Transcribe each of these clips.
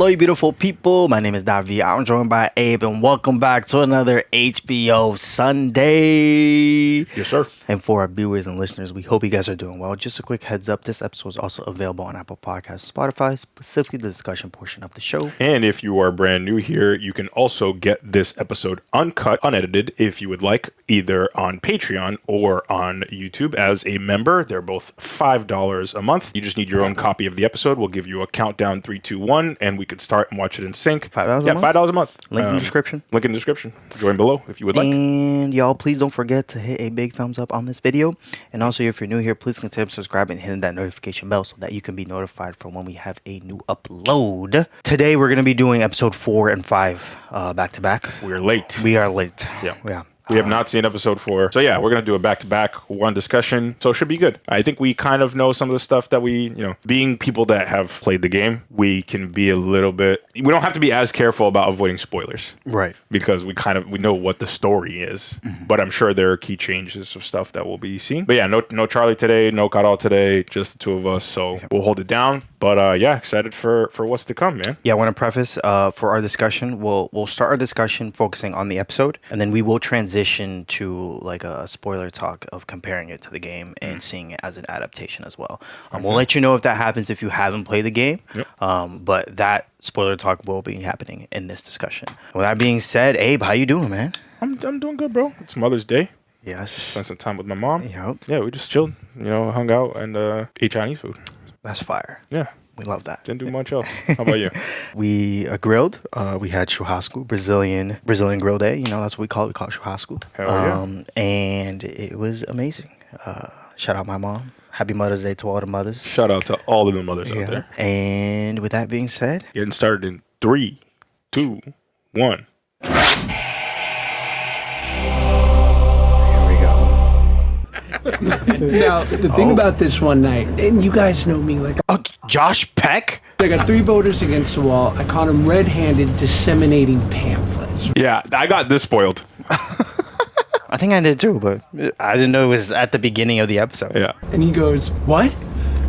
Hello, you beautiful people. My name is Davi. I'm joined by Abe, and welcome back to another HBO Sunday. Yes, sir. And for our viewers and listeners, we hope you guys are doing well. Just a quick heads up, this episode is also available on Apple Podcasts, Spotify, specifically the discussion portion of the show. And if you are brand new here, you can also get this episode uncut, unedited, if you would like, either on Patreon or on YouTube as a member. They're both $5 a month. You just need your own copy of the episode. We'll give you a countdown 3, 2, 1, and we could start and watch it in sync. $5 a month? Yeah, $5 a month. Link in the description. Link in the description. Join below if you would like. And y'all, please don't forget to hit a big thumbs up on this video. And also, if you're new here, please consider subscribing and hitting that notification bell so that you can be notified for when we have a new upload. Today, we're going to be doing episode 4 and 5 back to back. We're late. We are late. Yeah. We have not seen episode 4. So yeah, we're going to do a back-to-back one discussion. So it should be good. I think we kind of know some of the stuff that we, being people that have played the game, we can be a little bit, we don't have to be as careful about avoiding spoilers. Right. Because we know what the story is. Mm-hmm. But I'm sure there are key changes of stuff that we'll be seeing. But yeah, no Charlie today, no Carol today, just the two of us. So we'll hold it down. But yeah, excited for what's to come, man. Yeah, I want to preface for our discussion, we'll start our discussion focusing on the episode, and then we will transition to like a spoiler talk of comparing it to the game and seeing it as an adaptation as well. We'll let you know if that happens if you haven't played the game, but that spoiler talk will be happening in this discussion. With that being said, Abe, how you doing, man? I'm doing good, bro. It's Mother's Day. Yes. Spent some time with my mom. Yep. Yeah, we just chilled, hung out and ate Chinese food. That's fire. Yeah. We love that. Didn't do much else. How about you? We grilled. We had churrasco, Brazilian grill day. That's what we call it. We call it churrasco. Hell yeah. And it was amazing. Shout out my mom. Happy Mother's Day to all the mothers. Shout out to all of the mothers out there. And with that being said, getting started in 3, 2, 1. Now, the thing about this one night, and you guys know me, like... Oh, Josh Peck? I got 3 voters against the wall. I caught him red-handed disseminating pamphlets. Yeah, I got this spoiled. I think I did too, but I didn't know it was at the beginning of the episode. Yeah. And he goes, "What?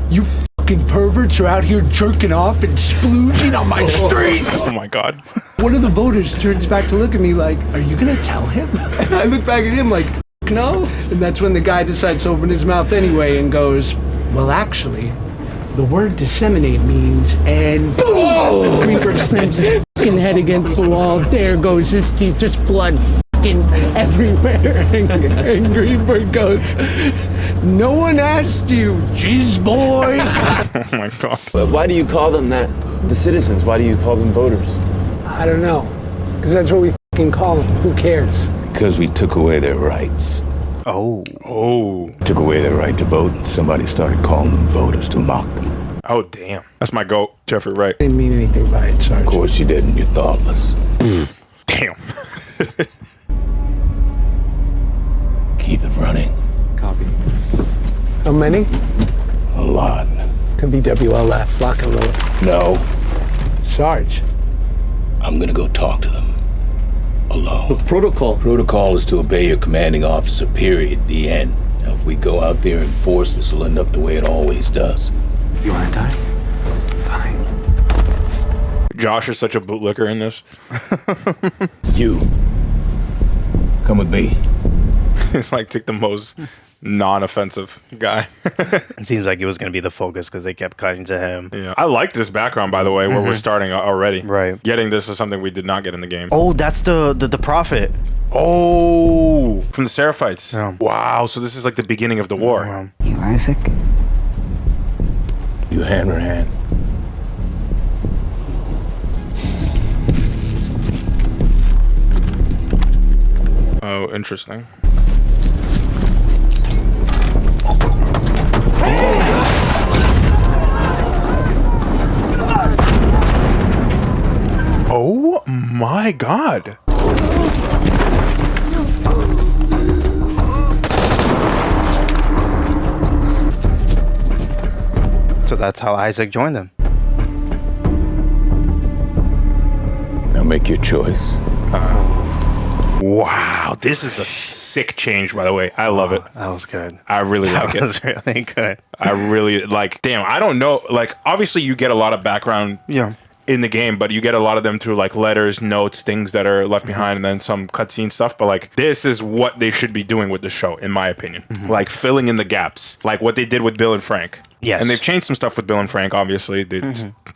You fucking perverts are out here jerking off and splooging on my streets!" Oh my God. One of the voters turns back to look at me like, "Are you gonna tell him?" And I look back at him like, "No." And that's when the guy decides to open his mouth anyway and goes, "Well, actually, the word disseminate means," and boom! Greenberg slams his fucking head against the wall. There goes his teeth, just blood fucking everywhere. And Greenberg goes, "No one asked you, jizz boy." Oh my God. But why do you call them that? The citizens, why do you call them voters? I don't know. Because that's what we fucking call them. Who cares? Because we took away their rights. Oh. Took away their right to vote, and somebody started calling them voters to mock them. Oh, damn. That's my goat, Jeffrey Wright. I didn't mean anything by it, Sarge. Of course you didn't, you're thoughtless. Damn. Keep it running. Copy. How many? A lot. Could be WLF, lock and load. No, Sarge. I'm gonna go talk to them. Alone. Protocol. Protocol is to obey your commanding officer, period. The end. Now, if we go out there and force, this will end up the way it always does. You wanna die? Fine. Josh is such a bootlicker in this. You. Come with me. It's like take the most non-offensive guy. It seems like it was going to be the focus because they kept cutting to him. Yeah. I like this background, by the way, where we're starting already. Right. Getting this is something we did not get in the game. Oh, that's the prophet. Oh, from the Seraphites. Yeah. Wow. So this is like the beginning of the war. You Isaac? You hand her hand. Oh, interesting. Oh my God. So that's how Isaac joined them. Now make your choice. Wow, this is a sick change, by the way. I love it. That was good. I really like That it. was really good. I really like. Damn, I don't know. Like, obviously, you get a lot of background. Yeah. in the game, but you get a lot of them through like letters, notes, things that are left behind, and then some cutscene stuff. But like, this is what they should be doing with the show, in my opinion. Like filling in the gaps, like what they did with Bill and Frank. Yes. And they've changed some stuff with Bill and Frank, obviously. They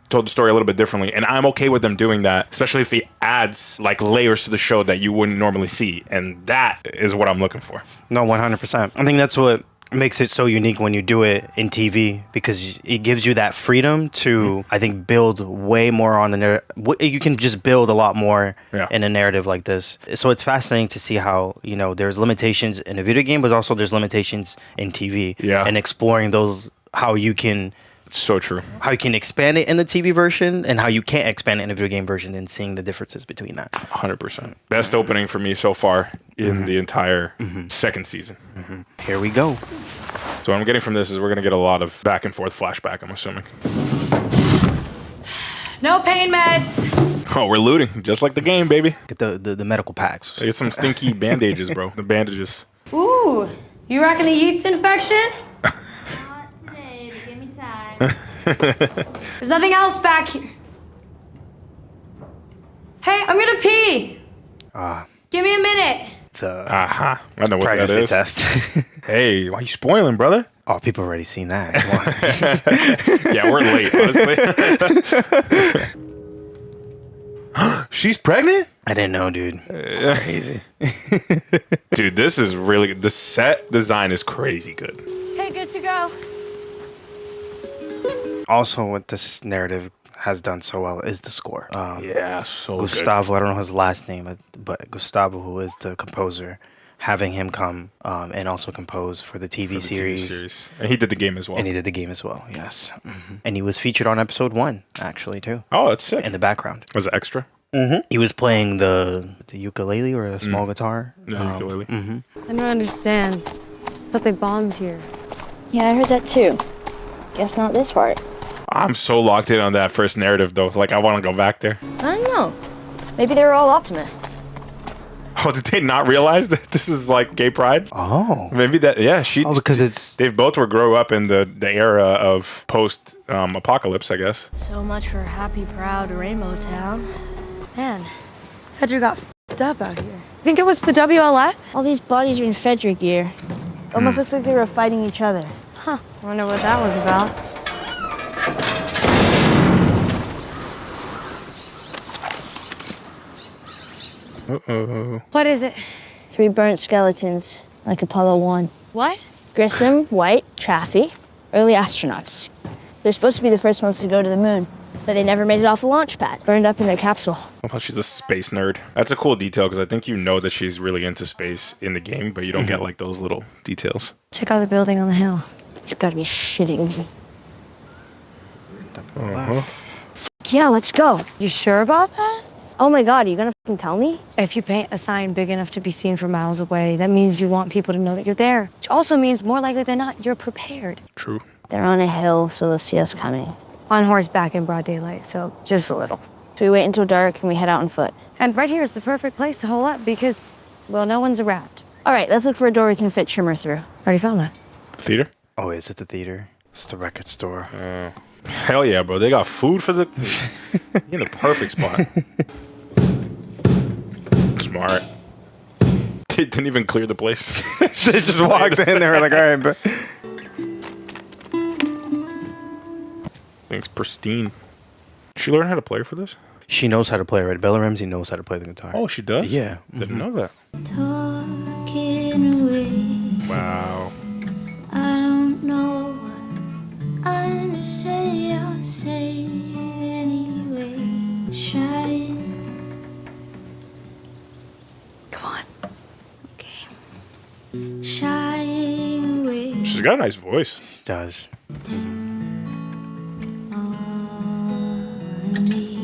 told the story a little bit differently. And I'm okay with them doing that, especially if it adds like layers to the show that you wouldn't normally see. And that is what I'm looking for. No, 100%. I think that's what makes it so unique when you do it in TV, because it gives you that freedom to, I think, build way more on the narrative. You can just build a lot more in a narrative like this. So it's fascinating to see how, you know, there's limitations in a video game, but also there's limitations in TV. Yeah. And exploring those, how you can... So true. How you can expand it in the TV version and how you can't expand it in the video game version, and seeing the differences between that. 100%. Best opening for me so far in the entire second season. Here we go. So what I'm getting from this is we're going to get a lot of back and forth flashback, I'm assuming. No pain meds. Oh, we're looting, just like the game, baby. Get the medical packs. Get some stinky bandages, bro. The bandages. Ooh, you reckon a yeast infection? Not today, but give me time. There's nothing else back here. Hey, I'm gonna pee. Give me a minute. It's a I know what that pregnancy is. test. Hey, why you spoiling, brother? Oh, people already seen that. Come on. Yeah, we're late, honestly. She's pregnant? I didn't know, dude. Crazy. Dude, this is really good. The set design is crazy good. Hey, good to go. Also, what this narrative has done so well is the score. Yeah, so Gustavo, I don't know his last name, but Gustavo, who is the composer, having him come and also compose for the TV series. And he did the game as well. And he did the game as well, yes. And he was featured on episode 1, actually, too. Oh, that's sick. In the background. Was it extra? He was playing the ukulele or a small guitar. No, ukulele. I don't understand. I thought they bombed here. Yeah, I heard that too. Guess not this part. I'm so locked in on that first narrative, though. Like, I want to go back there. I don't know. Maybe they were all optimists. Oh, did they not realize that this is like gay pride? Oh. Maybe that, yeah. Oh, because it's... They both were grow up in the era of post-apocalypse, I guess. So much for a happy, proud Rainbow Town. Man, Fedric got f***ed up out here. Think it was the WLF? All these bodies are in Fedric gear. Almost looks like they were fighting each other. Huh, wonder what that was about. Uh-oh. What is it? 3 burnt skeletons, like Apollo 1. What? Grissom, White, Chaffee, early astronauts. They're supposed to be the first ones to go to the moon, but they never made it off the launch pad, burned up in their capsule. Well, she's a space nerd. That's a cool detail, because I think you know that she's really into space in the game, but you don't get like those little details. Check out the building on the hill. You gotta be shitting me. Uh-huh. Yeah, let's go. You sure about that? Oh my god, are you gonna fucking tell me? If you paint a sign big enough to be seen from miles away, that means you want people to know that you're there. Which also means, more likely than not, you're prepared. True. They're on a hill, so they'll see us coming. On horseback in broad daylight, so just a little. So we wait until dark and we head out on foot. And right here is the perfect place to hole up because, well, no one's around. All right, let's look for a door we can fit Trimmer through. Already found that. Theater? Oh, is it the theater? It's the record store. Hell yeah, bro. They got food for the... in the perfect spot. Smart. They didn't even clear the place. They just walked in. They were like, all right, but... Thing's pristine. She learned how to play for this? She knows how to play, right? Bella Ramsey knows how to play the guitar. Oh, she does? Yeah. Didn't know that. Talking away, Wow. I don't know what I'm to say. I'll say it anyway. Shy. Come on. Okay. Shy away. She's got a nice voice. She does. On me.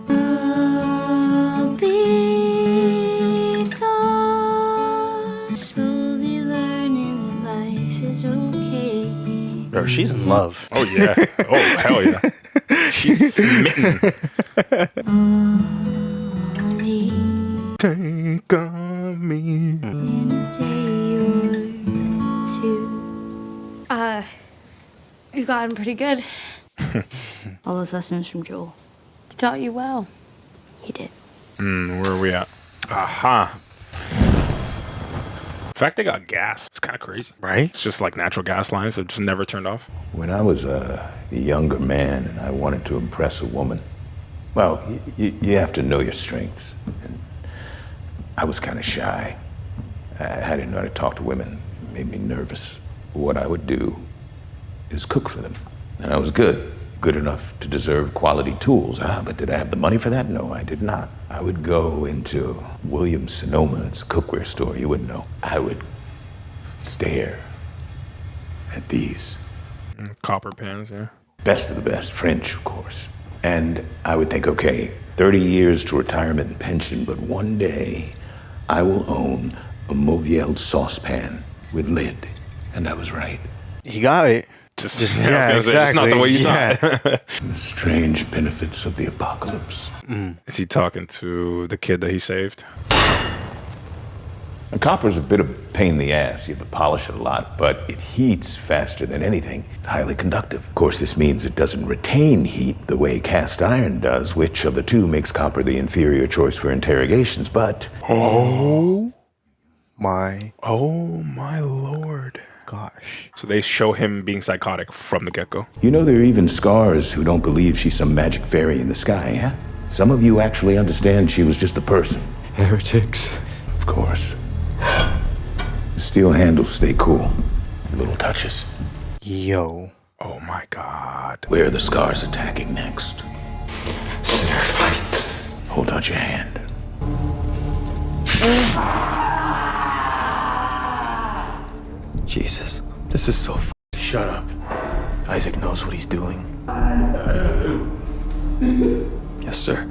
I'll be gone. Slowly learning that life is okay. Bro, she's in love. Oh, yeah. Oh, hell yeah. She's smitten. On me. Take on me. In a day or two. You've gotten pretty good. All those lessons from Joel. It taught you well. He did. Where are we at? Aha. In fact, they got gas. It's kind of crazy. Right? It's just like natural gas lines that just never turned off. When I was a younger man and I wanted to impress a woman, well, you have to know your strengths. And I was kind of shy. I didn't know how to talk to women. It made me nervous. What I would do is cook for them. And I was good enough to deserve quality tools. But did I have the money for that? No, I did not. I would go into Williams-Sonoma, it's a cookware store, you wouldn't know. I would stare at these. Copper pans, yeah. Best of the best, French, of course. And I would think, okay, 30 years to retirement and pension, but one day I will own a Mauviel saucepan with lid. And I was right. He got it. Just yeah, exactly. It's not the way you thought. The strange benefits of the apocalypse. Is he talking to the kid that he saved? And copper's a bit of a pain in the ass. You have to polish it a lot, but it heats faster than anything. It's highly conductive. Of course, this means it doesn't retain heat the way cast iron does, which of the two makes copper the inferior choice for interrogations, but... Oh my Lord. gosh. So they show him being psychotic from the get-go. You know, there are even scars who don't believe she's some magic fairy in the sky, huh? Some of you actually understand she was just a person. Heretics. Of course. The steel handles stay cool. Little touches. Yo. Oh my God. Where are the scars attacking next? Fights. Hold out your hand. Jesus, this is so Shut up. Isaac knows what he's doing. Yes, sir.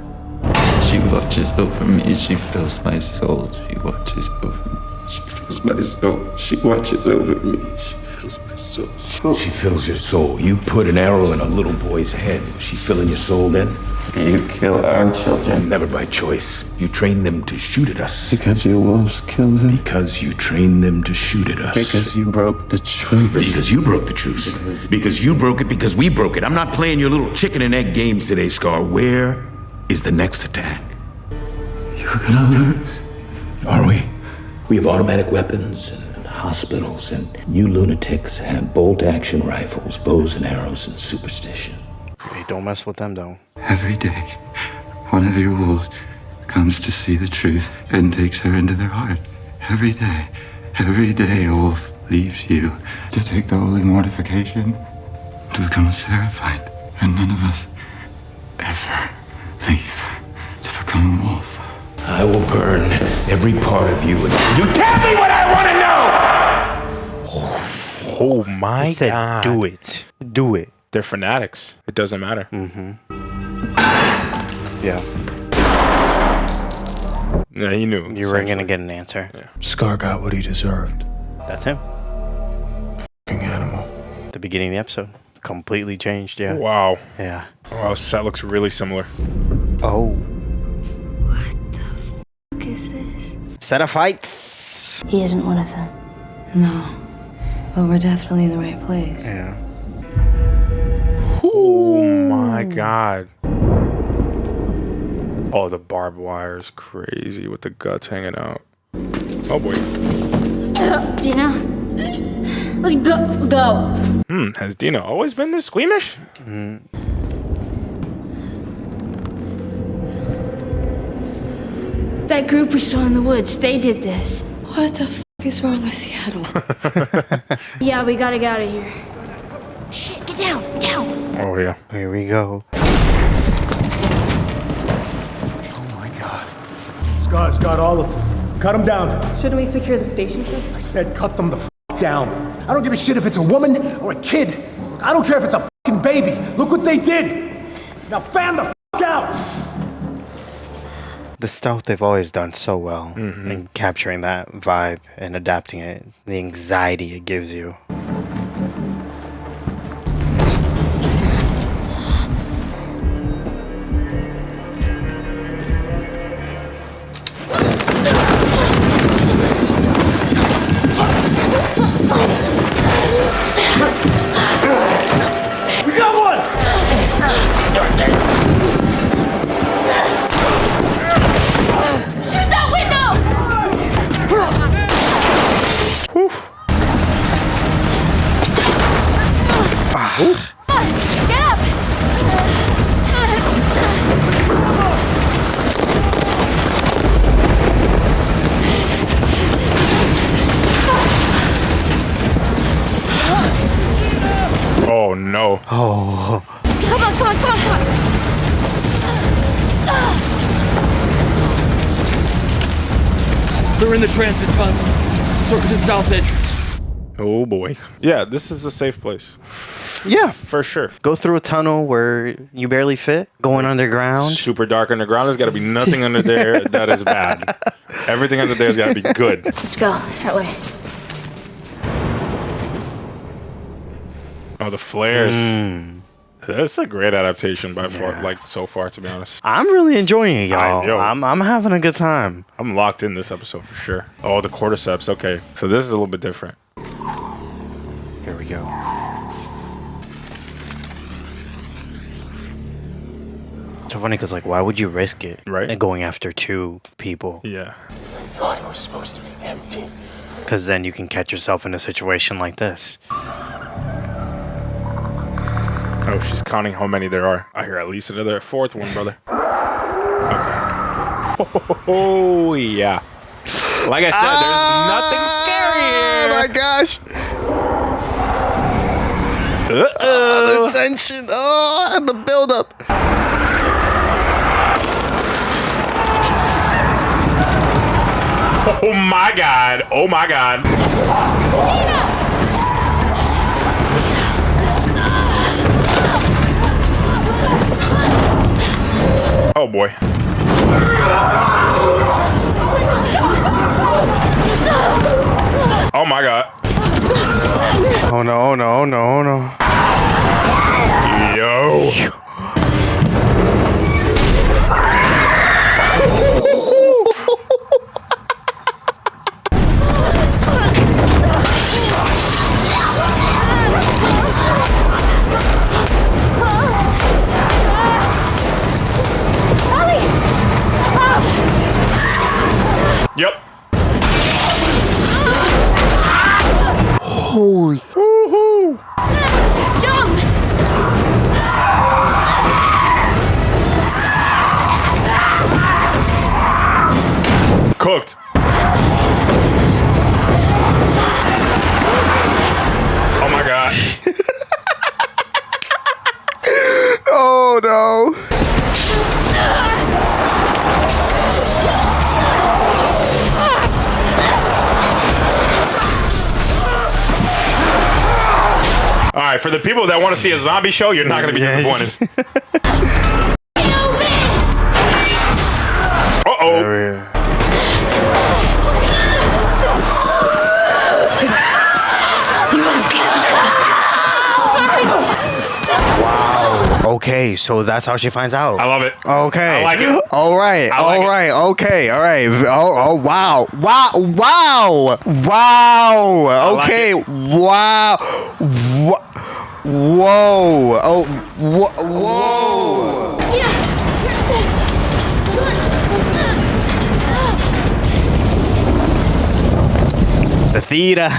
She watches over me, she fills my soul. She watches over me, she fills my soul. She watches over me, she fills my soul. She fills your soul. You put an arrow in a little boy's head. Was she filling your soul then? You kill our children. Never by choice. You train them to shoot at us. Because your wolves kill them. Because you train them to shoot at us. Because you broke the truce. Because you broke the truce. Because you broke it, because we broke it. I'm not playing your little chicken and egg games today, Scar. Where is the next attack? You're gonna lose. Are we? We have automatic weapons and hospitals, and you lunatics have bolt-action rifles, bows and arrows, and superstition. Hey, don't mess with them, though. Every day, one of your wolves comes to see the truth and takes her into their heart. Every day a wolf leaves you to take the holy mortification to become a seraphite. And none of us ever leave to become a wolf. I will burn every part of you until you tell me what I want to know! Oh my He said, God. do it. Do it. They're fanatics. It doesn't matter. Yeah. Yeah, he knew. You were going to get an answer. Yeah. Scar got what he deserved. That's him. Fucking animal. The beginning of the episode. Completely changed, yeah. Wow. Yeah. Wow, that looks really similar. Oh. What the fuck is this? Set of fights. He isn't one of them. No. But we're definitely in the right place. Yeah. Oh my God. Oh, the barbed wire is crazy with the guts hanging out. Oh boy. Dina, let's go. Has Dina always been this squeamish? That group we saw in the woods, they did this. What the fuck is wrong with Seattle? Yeah, we gotta get out of here. Shit, get down. Oh yeah. Here we go. Scar's got all of them. Cut them down. Shouldn't we secure the station first? I said cut them the f down. I don't give a shit if it's a woman or a kid. Look, I don't care if it's a fucking baby. Look what they did. Now fan the f out. The stealth they've always done so well in capturing that vibe and adapting it. The anxiety it gives you. We got one! Get up! Oh no. Oh. Come on, come on, come on, come on! They're in the transit tunnel. Circle to the south entrance. Oh boy. Yeah, this is a safe place. Yeah. For sure. Go through a tunnel where you barely fit. Going underground. Super dark underground. There's got to be nothing under there that is bad. Everything under there's got to be good. Let's go. That way. Oh, the flares. That's a great adaptation by far, like so far, to be honest. I'm really enjoying it, y'all. Yo. I'm having a good time. I'm locked in this episode for sure. Oh, the cordyceps. Okay. So this is a little bit different. Here we go. It's so funny because, like, why would you risk it? Right. And going after 2 people? Yeah. I thought it was supposed to be empty. Because then you can catch yourself in a situation like this. Oh, she's counting how many there are. I hear at least another 4th one, brother. Okay. Oh, yeah. Like I said, there's nothing scary here. Oh, my gosh. The tension. Oh, the buildup. Oh, my God. Oh, my God. Oh boy. Oh my God. Oh no, oh no, oh no, oh no. Yo. Yep. Holy. Woohoo. Jump! Cooked. Oh my God. Oh no. All right, for the people that want to see a zombie show, you're not going to be disappointed. Uh-oh. Wow. Okay, so that's how she finds out. I love it. Okay. I like it. All right. I like it. Okay. All right. Oh, wow. Wow. Okay. Wow. Whoa. Oh. Whoa. The theater.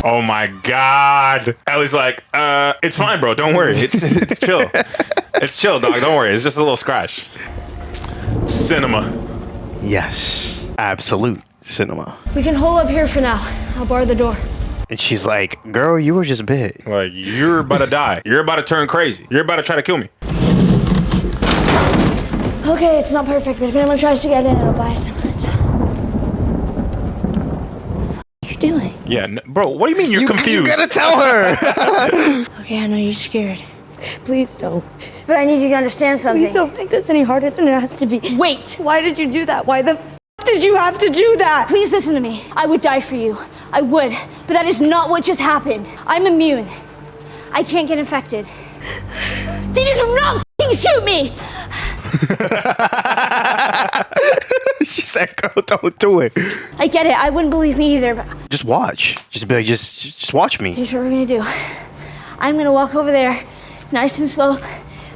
Oh my God. Ellie's like, it's fine, bro. Don't worry. It's chill. It's chill, dog. Don't worry. It's just a little scratch. Cinema. Yes. Absolute cinema. We can hole up here for now. I'll bar the door. And she's like, girl, you were just bit. Like, you're about to die. You're about to turn crazy. You're about to try to kill me. Okay, it's not perfect, but if anyone tries to get in, it'll buy us some time. What are you doing? Yeah, bro, what do you mean you're confused? You gotta tell her. Okay, I know you're scared. Please don't. But I need you to understand something. Please don't make this any harder than it has to be. Wait! Why did you do that? Why the did you have to do that? Please listen to me. I would die for you. I would. But that is not what just happened. I'm immune. I can't get infected. Did you not f***ing shoot me? She said, girl, don't do it. I get it. I wouldn't believe me either, but Just watch. Just be like, just watch me. here's what we're gonna do. I'm gonna walk over there, nice and slow, to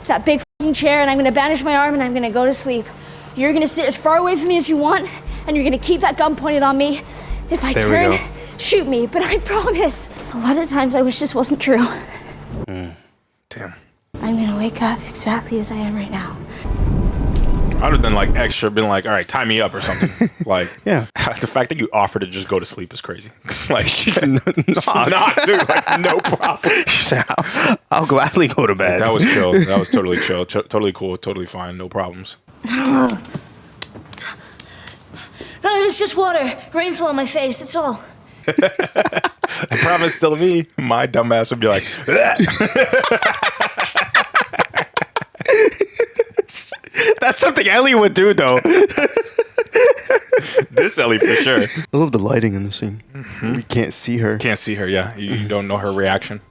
that big f***ing chair, and I'm gonna bandage my arm and I'm gonna go to sleep. You're gonna sit as far away from me as you want, and you're gonna keep that gun pointed on me. If I There we turn, go. shoot me, but I promise. A lot of times I wish this wasn't true. Damn. I'm gonna wake up exactly as I am right now. I'd have been like extra, been like, all right, tie me up or something. Like, Yeah. The fact that you offer to just go to sleep is crazy. Like, not, dude, like, no problem. She said, I'll gladly go to bed. That was chill. That was totally chill. Totally cool. Totally fine. No problems. It's just water. Rain fell on my face, that's all. I promise, still me. My dumbass would be like, That's something Ellie would do, though. this Ellie for sure. I love the lighting in the scene. We can't see her. Can't see her, yeah. You don't know her reaction.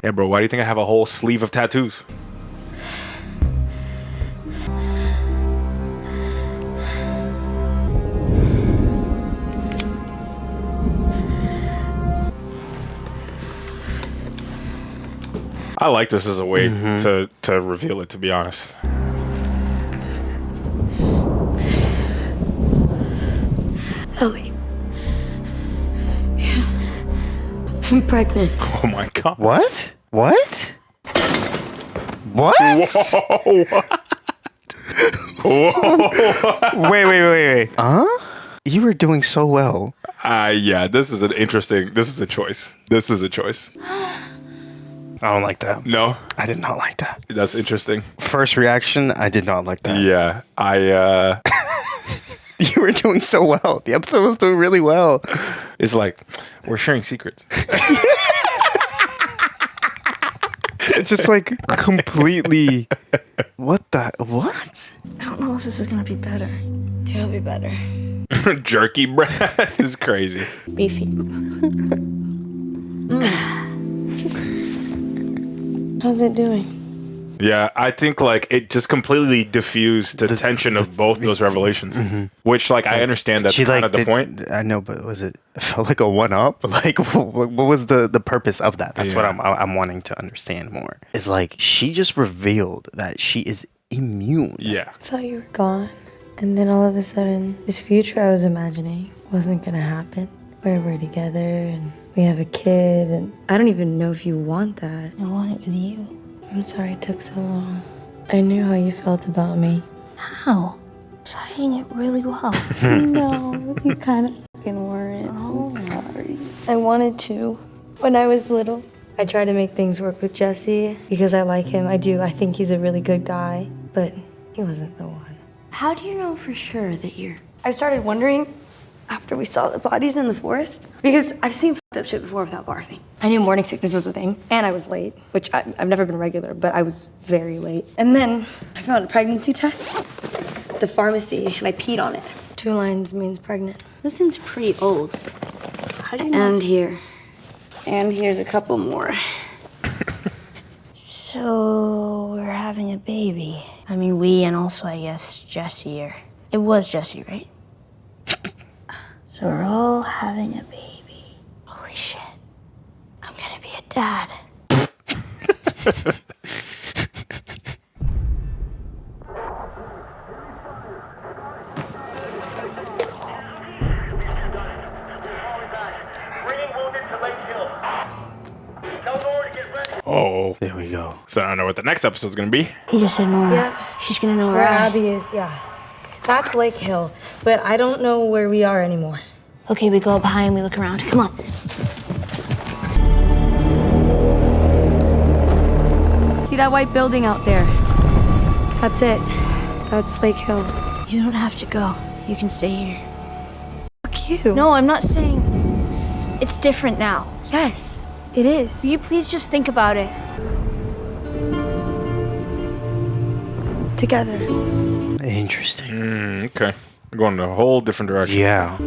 Yeah, bro, why do you think I have a whole sleeve of tattoos? I like this as a way to reveal it, to be honest. Ellie. Yeah. I'm pregnant. Oh my god. What? What? What? Whoa. Whoa. Wait. Huh? You were doing so well. Yeah, this is a choice. This is a choice. I don't like that. No? I did not like that. That's interesting. First reaction, I did not like that. Yeah, You were doing so well. The episode was doing really well. it's like, we're sharing secrets. It's just like completely... What? I don't know if this is gonna be better. It'll be better. Jerky breath is crazy. Beefy. How's it doing? Yeah, I think like it just completely diffused the tension of both those revelations. Which, like, I understand that's kind of the point. I know, but it felt like a one-up? Like, what was the purpose of that? That's what I'm wanting to understand more. It's like, she just revealed that she is immune. Yeah. I thought you were gone. And then all of a sudden, this future I was imagining wasn't gonna happen. Where we're together and we have a kid, and I don't even know if you want that. I want it with you. I'm sorry it took so long. I knew how you felt about me. How? I was hiding it really well. No, you kind of fucking weren't. Oh, sorry. I wanted to. When I was little, I tried to make things work with Jesse because I like him. I do. I think he's a really good guy, but he wasn't the one. How do you know for sure that you're... I started wondering after we saw the bodies in the forest, because I've seen f***ed up shit before without barfing. I knew morning sickness was a thing, and I was late, which I've never been regular, but I was very late. And then I found a pregnancy test at the pharmacy, and I peed on it. 2 lines means pregnant. This thing's pretty old. How do you know? And here. And here's a couple more. So we're having a baby. I mean, we and also, I guess, Jesse. It was Jesse, right? So we're all having a baby. Holy shit. I'm gonna be a dad. Oh. There we go. So I don't know what the next episode's gonna be. He just said Nora. Yeah. She's gonna know where Where I am. Abby is, yeah. That's Lake Hill, but I don't know where we are anymore. Okay, we go up high and we look around. Come on. See that white building out there? That's it. That's Lake Hill. You don't have to go. You can stay here. Fuck you. No, I'm not saying it's different now. Yes, it is. Will you please just think about it? Together. Interesting. Okay. We're going in a whole different direction. Yeah.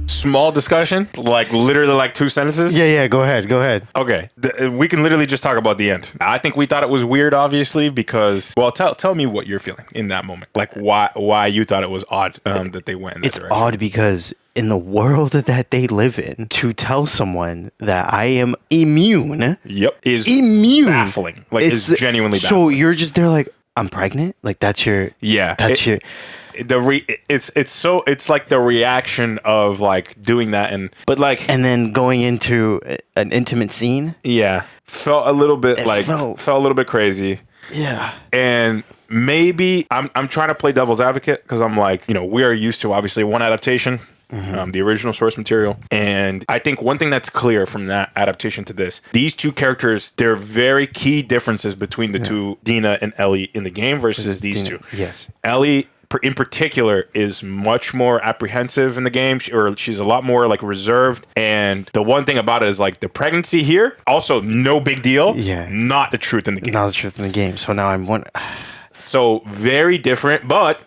Small discussion, like literally like 2 sentences. Yeah, go ahead. Okay, we can literally just talk about the end. I think we thought it was weird, obviously, because, well, tell me what you're feeling in that moment. Like why you thought it was odd that they went in that It's direction. odd because in the world that they live in, to tell someone that I am immune Yep, is immune baffling. Like, it's genuinely so baffling. you're just there like, I'm pregnant. Like that's your it's like the reaction of like doing that and then going into an intimate scene. Yeah, felt a little bit felt a little bit crazy. Yeah, and maybe I'm trying to play devil's advocate because I'm like, we are used to obviously one adaptation. The original source material. And I think one thing that's clear from that adaptation to this, these two characters, there are very key differences between the two, Dina and Ellie in the game versus these two. Yes. Ellie in particular is much more apprehensive in the game, or she's a lot more like reserved. And the one thing about it is like the pregnancy here, also no big deal. Yeah. Not the truth in the game. Not the truth in the game. So now I'm one. So very different, but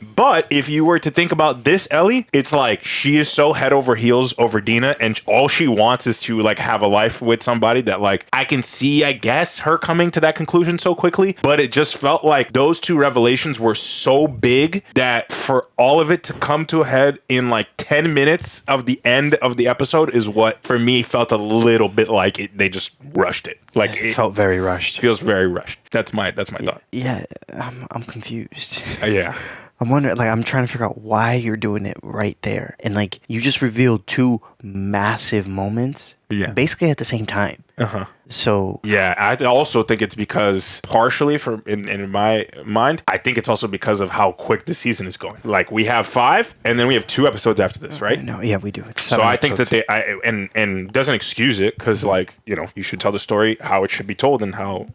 if you were to think about this Ellie, it's like she is so head over heels over Dina, and all she wants is to like have a life with somebody that like I can see, I guess, her coming to that conclusion so quickly. But it just felt like those two revelations were so big that for all of it to come to a head in like 10 minutes of the end of the episode is what for me felt a little bit like they just rushed it. Like it felt very rushed. Feels very rushed. That's my thought. Yeah, I'm confused. Yeah. I'm wondering, like, I'm trying to figure out why you're doing it right there. And, like, you just revealed two massive moments basically at the same time. So yeah, I also think it's because partially in my mind, I think it's also because of how quick the season is going. Like we have 5 and then we have 2 episodes after this, right? No, yeah, we do. It's so I think that and doesn't excuse it because like, you should tell the story how it should be told and how,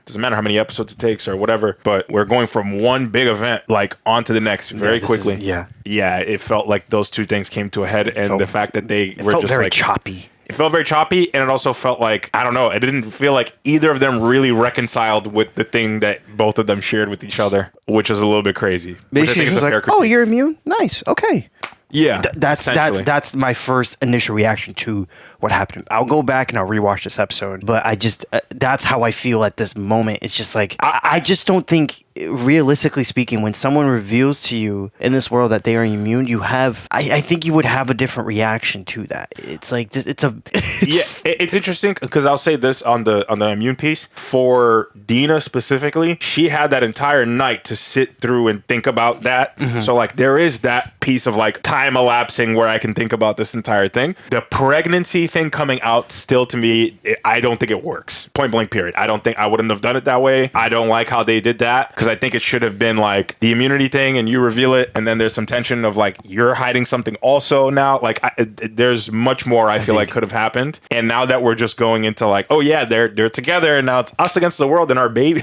doesn't matter how many episodes it takes or whatever, but we're going from one big event like onto the next very quickly. Yeah, it felt like those two things came to a head and the fact that they were just very like choppy. It felt very choppy, and it also felt like, I don't know, it didn't feel like either of them really reconciled with the thing that both of them shared with each other, which is a little bit crazy. Basically, it's like, oh, you're immune? Nice, okay. Yeah, that's my first initial reaction to what happened. I'll go back and I'll rewatch this episode, but I just that's how I feel at this moment. It's just like I just don't think, realistically speaking, when someone reveals to you in this world that they are immune, you have I think you would have a different reaction to that. It's like it's interesting because I'll say this on the immune piece for Dina specifically. She had that entire night to sit through and think about that. So like there is that piece of like time elapsing where I can think about this entire thing. The pregnancy thing coming out still to me, I don't think it works. Point blank period. I don't think I wouldn't have done it that way. I don't like how they did that because I think it should have been like the immunity thing and you reveal it and then there's some tension of like you're hiding something also now. Like there's much more I feel like could have happened. And now that we're just going into like, oh yeah, they're together and now it's us against the world and our baby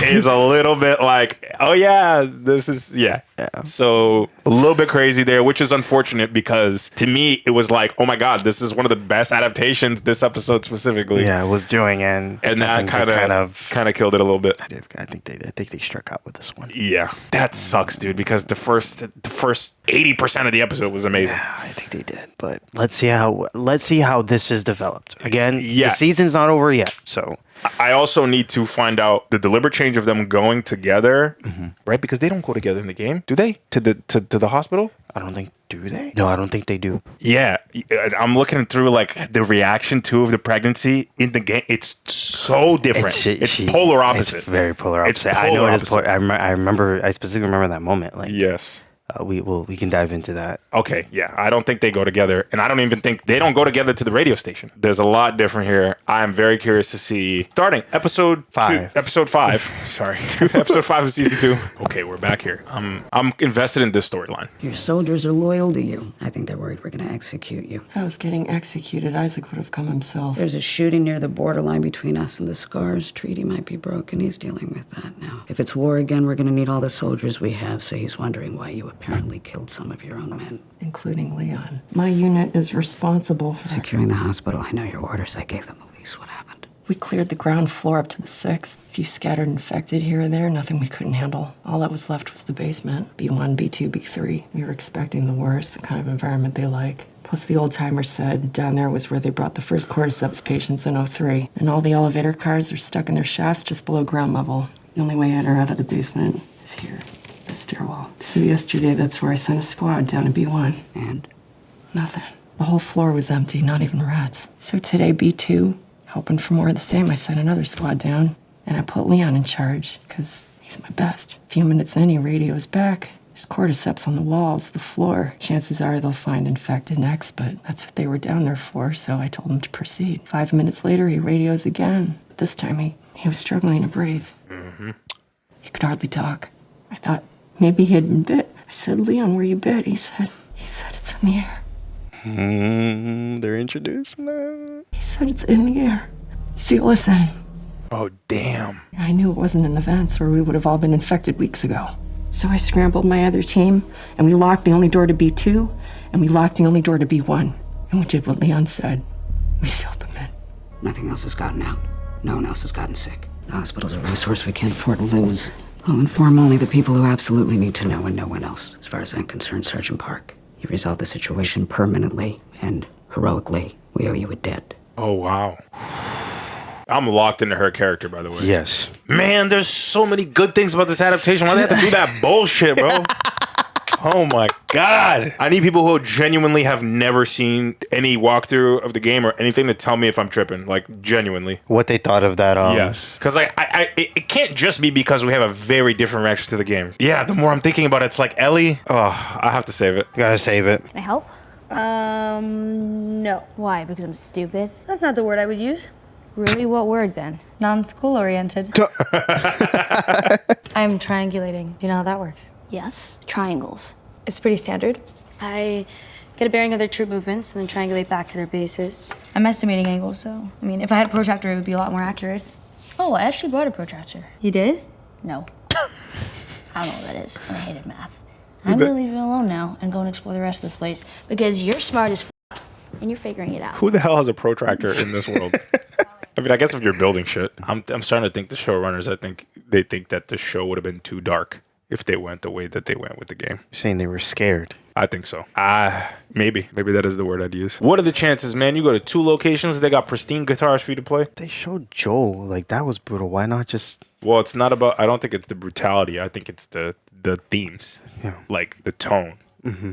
is a little bit like, oh yeah, this is so a little bit crazy there, which is unfortunate because to me it was like, oh my god, this is one of the best adaptations this episode specifically was doing, and that kind of killed it a little bit. I think they struck out with this one. Yeah, that sucks, dude, because the first 80% of the episode was amazing. Yeah, I think they did, but let's see how this is developed. Again, the season's not over yet, so I also need to find out the deliberate change of them going together, right? Because they don't go together in the game, do they? To the hospital? I don't think. Do they? No, I don't think they do. Yeah, I'm looking through like the reaction to of the pregnancy in the game. It's so different. It's polar opposite. It's very polar opposite. I know it is. I specifically remember that moment. Like yes. We can dive into that. Okay, yeah. I don't think they go together, and I don't even think they don't go together to the radio station. There's a lot different here. I'm very curious to see. Starting episode 5. Episode 5. Sorry, episode 5 of season 2. Okay, we're back here. I'm invested in this storyline. Your soldiers are loyal to you. I think they're worried we're going to execute you. If I was getting executed, Isaac would have come himself. There's a shooting near the borderline between us and the Scars. Treaty might be broken. He's dealing with that now. If it's war again, we're going to need all the soldiers we have. So he's wondering why you apparently killed some of your own men. Including Leon. My unit is responsible for securing the hospital. I know your orders. I gave them the lease. What happened? We cleared the ground floor up to the 6th. A few scattered infected here and there. Nothing we couldn't handle. All that was left was the basement. B1, B2, B3. We were expecting the worst, the kind of environment they like. Plus the old-timers said down there was where they brought the first cordyceps patients in 03. And all the elevator cars are stuck in their shafts just below ground level. The only way in or out of the basement is here. The stairwell. So yesterday, that's where I sent a squad down to B1. And? Nothing. The whole floor was empty, not even rats. So today, B2, hoping for more of the same, I sent another squad down. And I put Leon in charge, because he He's my best. A few minutes in, he radios back. There's cordyceps on the walls, the floor. Chances are they'll find infected next, but that's what they were down there for, so I told him to proceed. 5 minutes later, he radios again. But this time, he was struggling to breathe. He could hardly talk. I thought maybe he had been bit. I said, Leon, were you bit? He said it's in the air. They're introducing that. He said it's in the air. See, listen. Oh, damn. I knew it wasn't in the vents or we would have all been infected weeks ago. So I scrambled my other team, and we locked the only door to B2, and we locked the only door to B1. And we did what Leon said. We sealed them in. Nothing else has gotten out. No one else has gotten sick. The hospital's a resource we can't afford to lose. I'll inform only the people who absolutely need to know and no one else. As far as I'm concerned, Sergeant Park, you resolved the situation permanently and heroically. We owe you a debt. Oh, wow. I'm locked into her character, by the way. Yes. Man, there's so many good things about this adaptation. Why do they have to do that bullshit, bro? Oh my God. I need people who genuinely have never seen any walkthrough of the game or anything to tell me if I'm tripping. Like, genuinely. What they thought of that. Yes. Because it can't just be because we have a very different reaction to the game. Yeah, the more I'm thinking about it, it's like Ellie. Oh, I have to save it. You gotta save it. Can I help? No. Why? Because I'm stupid? That's not the word I would use. Really? What word then? Non-school oriented. I'm triangulating. Do you know how that works? Yes. Triangles. It's pretty standard. I get a bearing of their troop movements and then triangulate back to their bases. I'm estimating angles, so I mean, if I had a protractor, it would be a lot more accurate. Oh, I actually brought a protractor. You did? No. I don't know what that is, and I hated math. I'm gonna leave you alone now and go and explore the rest of this place because you're smart as and you're figuring it out. Who the hell has a protractor in this world? I mean, I guess if you're building shit, I'm starting to think the showrunners, I think they think that the show would have been too dark if they went the way that they went with the game. You're saying they were scared. I think so. Maybe that is the word I'd use. What are the chances, man? You go to 2 locations, they got pristine guitars for you to play. They showed Joel. Like, that was brutal. Why not just... Well, it's not about... I don't think it's the brutality. I think it's the themes. Yeah. Like, the tone.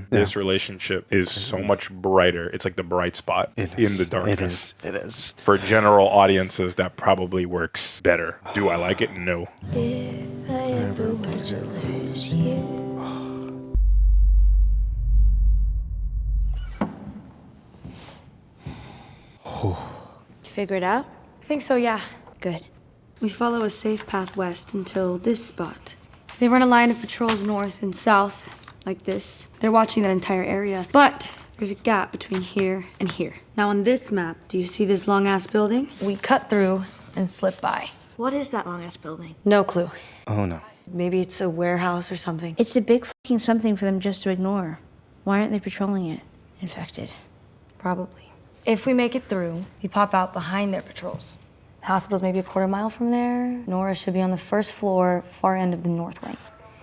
This relationship is so much brighter. It's like the bright spot in the darkness. It is. For general audiences, that probably works better. Do I like it? No. If I ever were to lose you. Figure it out? I think so, yeah. Good. We follow a safe path west until this spot. They run a line of patrols north and south, like this. They're watching that entire area. But there's a gap between here and here. Now on this map, do you see this long-ass building? We cut through and slip by. What is that long-ass building? No clue. Oh, no. Maybe it's a warehouse or something. It's a big fucking something for them just to ignore. Why aren't they patrolling it? Infected. Probably. If we make it through, we pop out behind their patrols. The hospital's maybe a quarter mile from there. Nora should be on the first floor, far end of the north wing.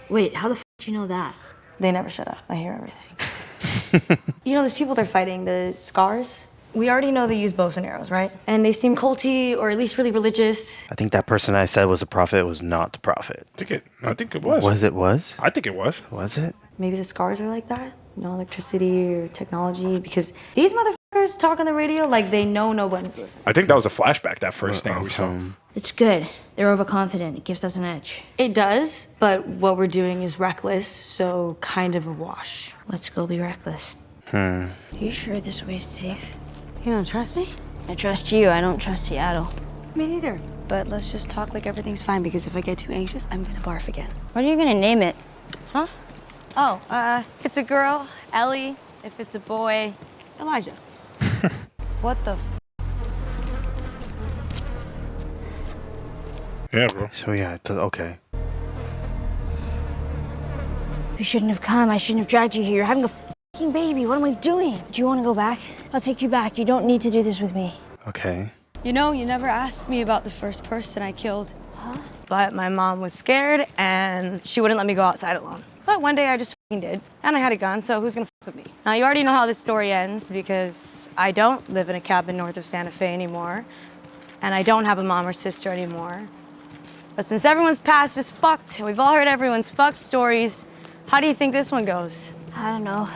Wait, how the f do you know that? They never shut up. I hear everything. You know those people they're fighting, the Scars? We already know they use bows and arrows, right? And they seem culty, or at least really religious. I think that person I said was a prophet was not the prophet. I think it was. Was? I think it was. Was it? Maybe the Scars are like that? You know, electricity or technology? Because these motherfuckers talk on the radio like they know nobody's listening. I think that was a flashback, that first thing we saw. It's good. They're overconfident. It gives us an edge. It does, but what we're doing is reckless, so kind of a wash. Let's go be reckless. Hmm. Are you sure this way's safe? You don't trust me? I trust you. I don't trust Seattle. Me neither. But let's just talk like everything's fine, because if I get too anxious, I'm gonna barf again. What are you gonna name it? Huh? Oh, if it's a girl, Ellie. If it's a boy, Elijah. What the f? Yeah, bro. So, yeah, okay. You shouldn't have come. I shouldn't have dragged you here. You're having a fucking baby. What am I doing? Do you want to go back? I'll take you back. You don't need to do this with me. Okay. You know, you never asked me about the first person I killed. Huh? But my mom was scared, and she wouldn't let me go outside alone. But one day I just f***ing did. And I had a gun, so who's gonna f*** with me? Now, you already know how this story ends, because I don't live in a cabin north of Santa Fe anymore. And I don't have a mom or sister anymore. But since everyone's past is fucked, and we've all heard everyone's fucked stories, how do you think this one goes? I don't know.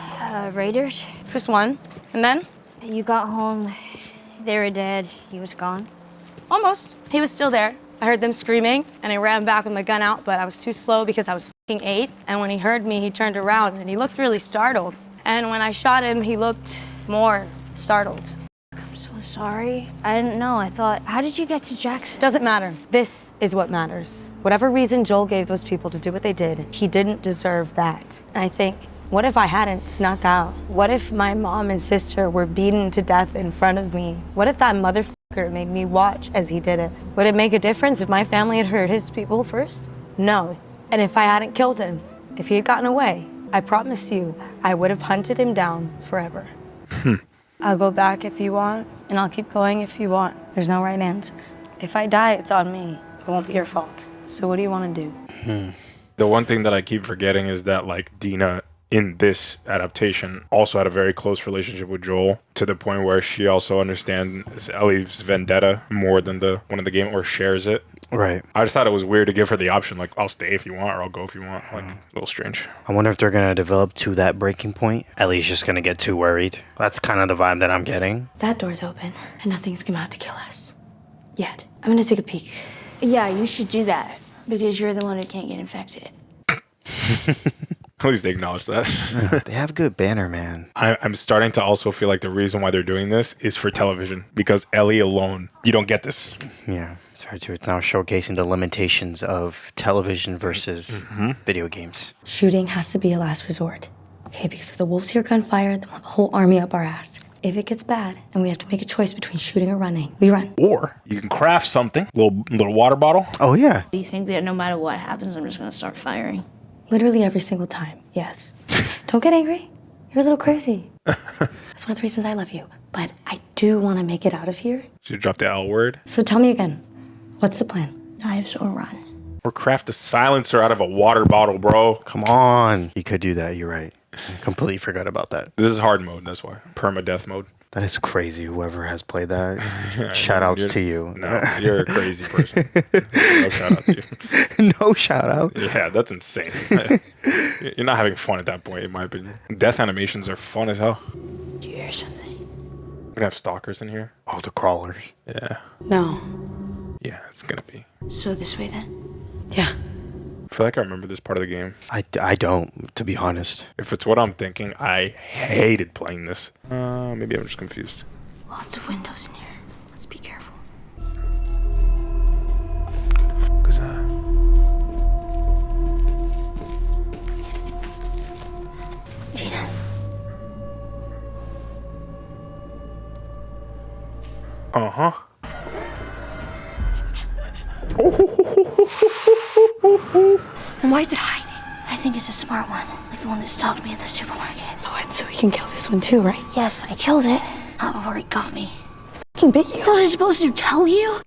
Raiders? Just one. And then? You got home. They were dead. He was gone. Almost. He was still there. I heard them screaming, and I ran back with my gun out, but I was too slow because I was fucking 8. And when he heard me, he turned around, and he looked really startled. And when I shot him, he looked more startled. I'm so sorry. I didn't know. I thought, how did you get to Jackson? Doesn't matter. This is what matters. Whatever reason Joel gave those people to do what they did, he didn't deserve that. And I think, what if I hadn't snuck out? What if my mom and sister were beaten to death in front of me? What if that motherfucker made me watch as he did it? Would it make a difference if my family had hurt his people first? No. And if I hadn't killed him, if he had gotten away, I promise you, I would have hunted him down forever. I'll go back if you want, and I'll keep going if you want. There's no right answer. If I die, it's on me. It won't be your fault. So what do you want to do? The one thing that I keep forgetting is that, like, Dina in this adaptation also had a very close relationship with Joel, to the point where she also understands Ellie's vendetta more than the one in the game, or shares it. Right. I just thought it was weird to give her the option, like, I'll stay if you want, or I'll go if you want. Like, a little strange. I wonder if they're going to develop to that breaking point. Ellie's just going to get too worried. That's kind of the vibe that I'm getting. That door's open, and nothing's come out to kill us. Yet. I'm gonna take a peek. Yeah, you should do that, because you're the one who can't get infected. At least they acknowledge that. They have good banner, man. I'm starting to also feel like the reason why they're doing this is for television, because Ellie alone, you don't get this. Yeah, it's very true. It's now showcasing the limitations of television versus video games. Shooting has to be a last resort. Okay, because if the wolves hear gunfire, then we'll have a whole army up our ass. If it gets bad and we have to make a choice between shooting or running, we run. Or you can craft something, little water bottle. Oh, yeah. Do you think that no matter what happens, I'm just gonna start firing? Literally every single time, yes. Don't get angry. You're a little crazy. That's one of the reasons I love you. But I do want to make it out of here. Should you drop the L word? So tell me again, what's the plan? Knives or run? Or craft a silencer out of a water bottle, bro. Come on. You could do that, you're right. I completely forgot about that. This is hard mode, that's why. Permadeath mode. That is crazy, whoever has played that. Shout outs to you. No, you're a crazy person. No shout out to you. No shout out? Yeah, that's insane. You're not having fun at that point, in my opinion. Death animations are fun as hell. Do you hear something? We're gonna have stalkers in here. Oh, the crawlers. Yeah. No. Yeah, it's gonna be. So this way then? Yeah. I feel like I remember this part of the game. I don't, to be honest. If it's what I'm thinking, I hated playing this. Maybe I'm just confused. Lots of windows in here. Let's be careful. What is that? Dina. Uh-huh. Why is it hiding? I think it's a smart one, like the one that stalked me at the supermarket. Oh, and so we can kill this one too, right? Yes, I killed it. Not before it got me. Fucking bit you. Was I supposed to tell you?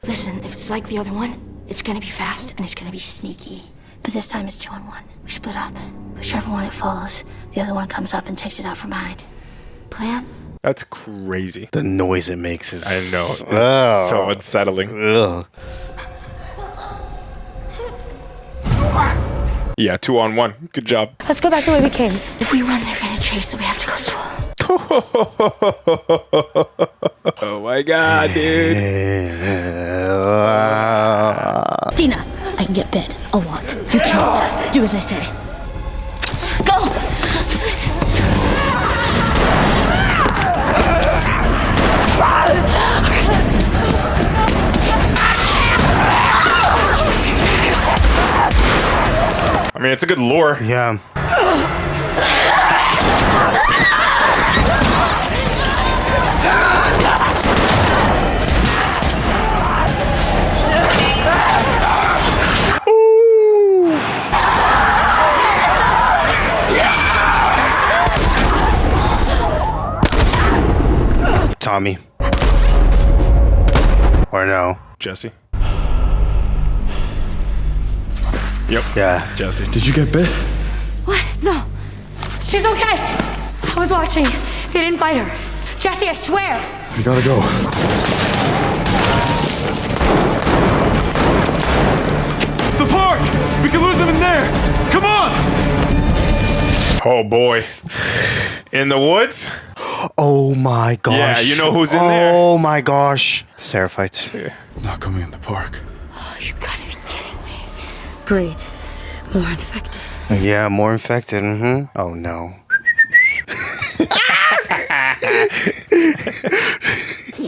Listen, if it's like the other one, it's gonna be fast and it's gonna be sneaky. But this time it's 2 on 1. We split up. Whichever one it follows, the other one comes up and takes it out from behind. Plan? That's crazy. The noise it makes is... I know. It's so unsettling. Ugh. Yeah, 2 on 1. Good job. Let's go back the way we came. If we run, they're gonna chase, so we have to go slow. Oh my god, dude. Dina, I can get bit a lot. You can't. Do as I say. Go! I mean, it's a good lure. Yeah. Tommy. Or no? Jesse. Yep. Yeah. Jesse. Did you get bit? What? No. She's okay. I was watching. They didn't bite her. Jesse, I swear. We gotta go. The park! We can lose them in there! Come on! Oh boy. In the woods? Oh my gosh. Yeah, you know who's in there. Oh my gosh. Seraphites. Not coming in the park. Oh, you gotta be kidding me. Great. More infected. Yeah, more infected. Oh no.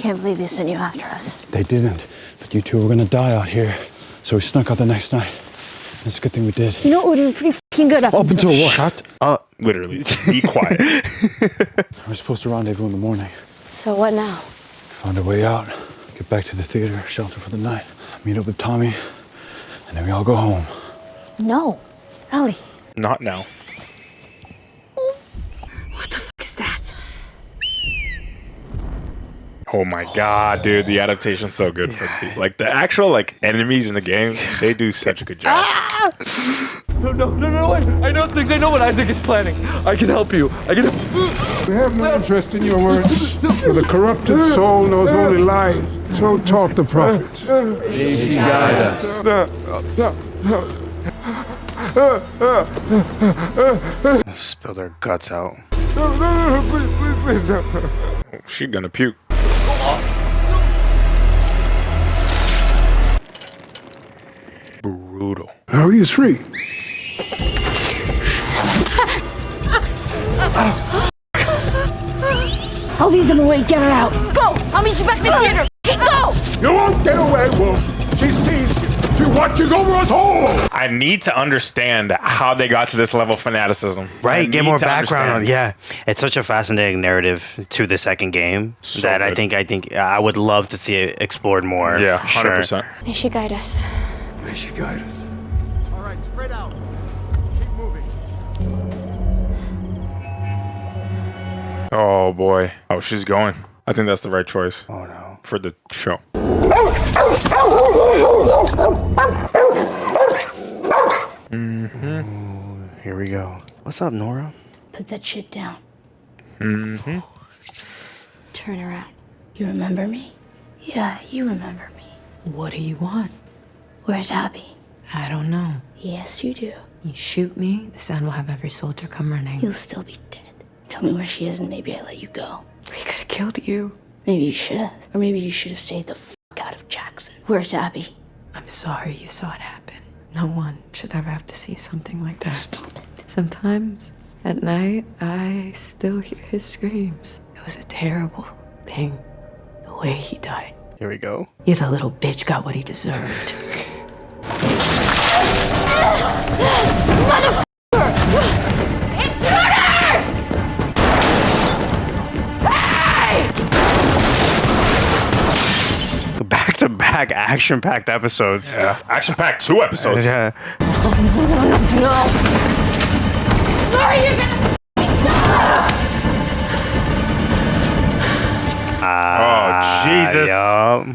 Can't believe they sent you after us. They didn't, but you two were gonna die out here. So we snuck out the next night. It's a good thing we did. You know what, we're doing pretty fucking good up until what? Shut up. Literally, be quiet. We're supposed to rendezvous in the morning. So what now? Find our way out, get back to the theater, shelter for the night, meet up with Tommy, and then we all go home. No. Ellie. Not now. What the fuck is that? Oh my god, dude, the adaptation's so good for people. Like the actual enemies in the game, they do such a good job. No, I know things. I know what Isaac is planning. I can help you. We have no interest in your words, for the corrupted soul knows only lies. So taught the prophets. He guide us. Spill their guts out. Oh, she gonna puke. Brutal. Now he is free. I'll leave them away. Get her out. Go! I'll meet you back in the theater. Okay, go! You won't get away, Wolf. She sees you. She watches over us all. I need to understand how they got to this level of fanaticism. Right, get more background on. Yeah, it's such a fascinating narrative to the second game that I think I would love to see it explored more. Yeah, 100%. Sure. May she guide us. May she guide us. All right, spread out. Keep moving. Oh boy. Oh, she's going. I think that's the right choice. Oh no. For the show. Here we go. What's up, Nora? Put that shit down. Turn around. You remember me? Yeah, you remember me. What do you want? Where's Abby? I don't know. Yes, you do. You shoot me, the sound will have every soldier come running. You'll still be dead. Tell me where she is and maybe I let you go. We could have killed you. Maybe you should have. Or maybe you should have stayed the fuck out of Jackson. Where's Abby? I'm sorry you saw it happen. No one should ever have to see something like that. Stop it. Sometimes, at night, I still hear his screams. It was a terrible thing, the way he died. Here we go. Yeah, the little bitch got what he deserved. Motherfucker! Intruder! Hey! Back-to-back action-packed episodes. Yeah, action-packed 2 episodes. Yeah. No! Where are you gonna Oh, Jesus. Yup.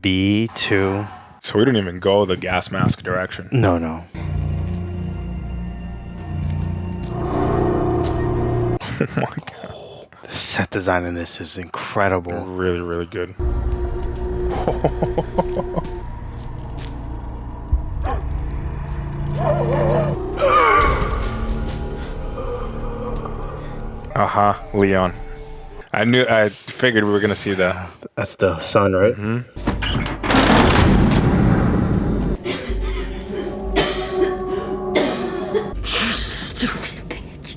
B2. So we didn't even go the gas mask direction. No. Oh my god. The set design in this is incredible. Really, really good. Leon. I figured we were gonna see that. That's the sun, right? Stupid bitch.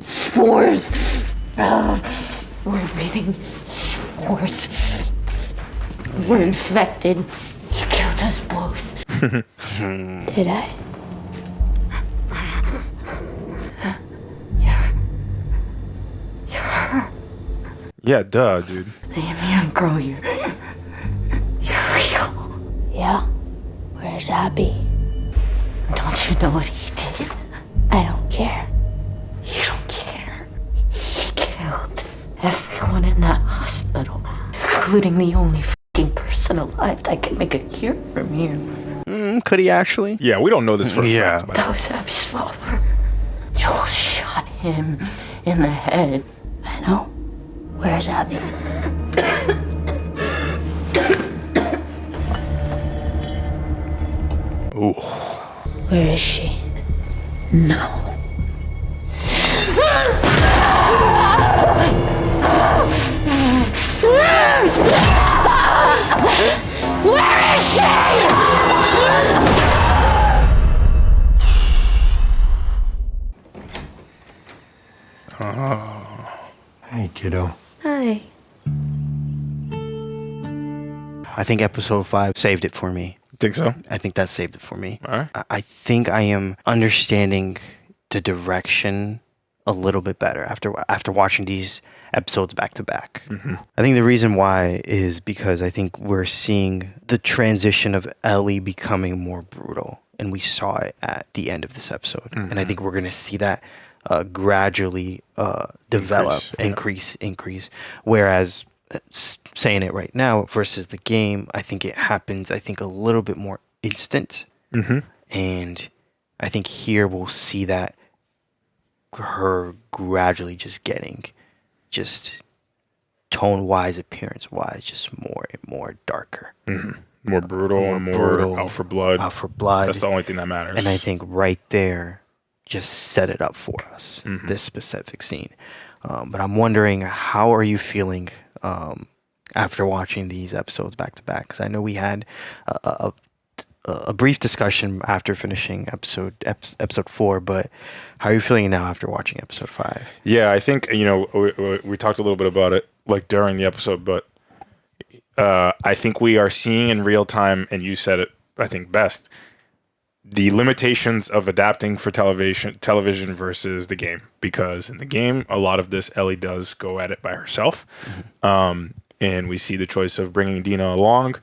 Spores. We're breathing spores. We're infected. You killed us both. Did I? You're her. Yeah, duh, dude. The immune girl, you're real. Yeah? Where's Abby? Don't you know what he did? I don't care. You don't care. He killed everyone in that hospital, including the only fucking person alive that can make a cure for me. Could he actually? Yeah, we don't know this for a fact. By the That way. was Abby's fault. Joel shot him in the head. I know. Where's Abby? Ooh. Where is she? No. Where is she? Hey, kiddo. Hi. I think episode 5 saved it for me. Think so? I think that saved it for me. All right. I think I am understanding the direction a little bit better after watching these episodes back to back. I think the reason why is because I think we're seeing the transition of Ellie becoming more brutal, and we saw it at the end of this episode. And I think we're going to see that gradually develop, increase. Whereas saying it right now versus the game, I think it happens, a little bit more instant. And I think here we'll see that her gradually just getting just tone-wise, appearance-wise, just more and more darker. More brutal and more out for blood. Out for blood. That's the only thing that matters. And I think right there just set it up for us, this specific scene. But I'm wondering, how are you feeling after watching these episodes back to back? Because I know we had a brief discussion after finishing episode 4, but how are you feeling now after watching episode 5? Yeah, I think, we talked a little bit about it like during the episode, but I think we are seeing in real time, and you said it, I think, best, the limitations of adapting for television versus the game. Because in the game, a lot of this Ellie does go at it by herself. And we see the choice of bringing Dina along.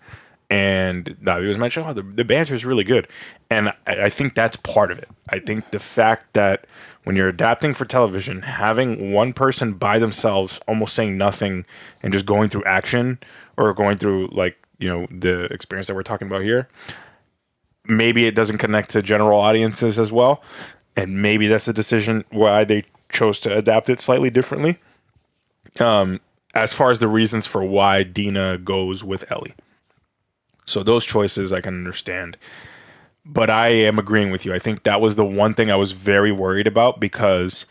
And Navi was mentioning, the banter is really good. And I think that's part of it. I think the fact that when you're adapting for television, having one person by themselves, almost saying nothing and just going through action or going through the experience that we're talking about here, maybe it doesn't connect to general audiences as well. And maybe that's the decision why they chose to adapt it slightly differently. As far as the reasons for why Dina goes with Ellie. So those choices I can understand. But I am agreeing with you. I think that was the one thing I was very worried about, because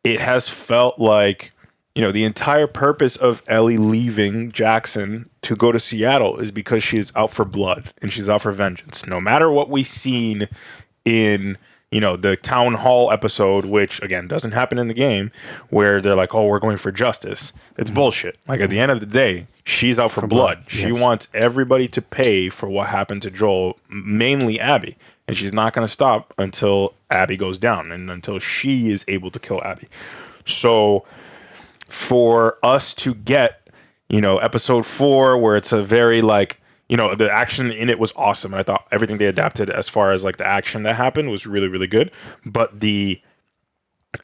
it has felt like, the entire purpose of Ellie leaving Jackson to go to Seattle is because she's out for blood and she's out for vengeance. No matter what we've seen in, the town hall episode, which again doesn't happen in the game, where they're like, oh, we're going for justice. It's bullshit. Like at the end of the day, she's out for blood. She wants everybody to pay for what happened to Joel, mainly Abby. And she's not going to stop until Abby goes down and until she is able to kill Abby. So for us to get, episode 4, where it's a very the action in it was awesome. And I thought everything they adapted as far as the action that happened was really, really good. But the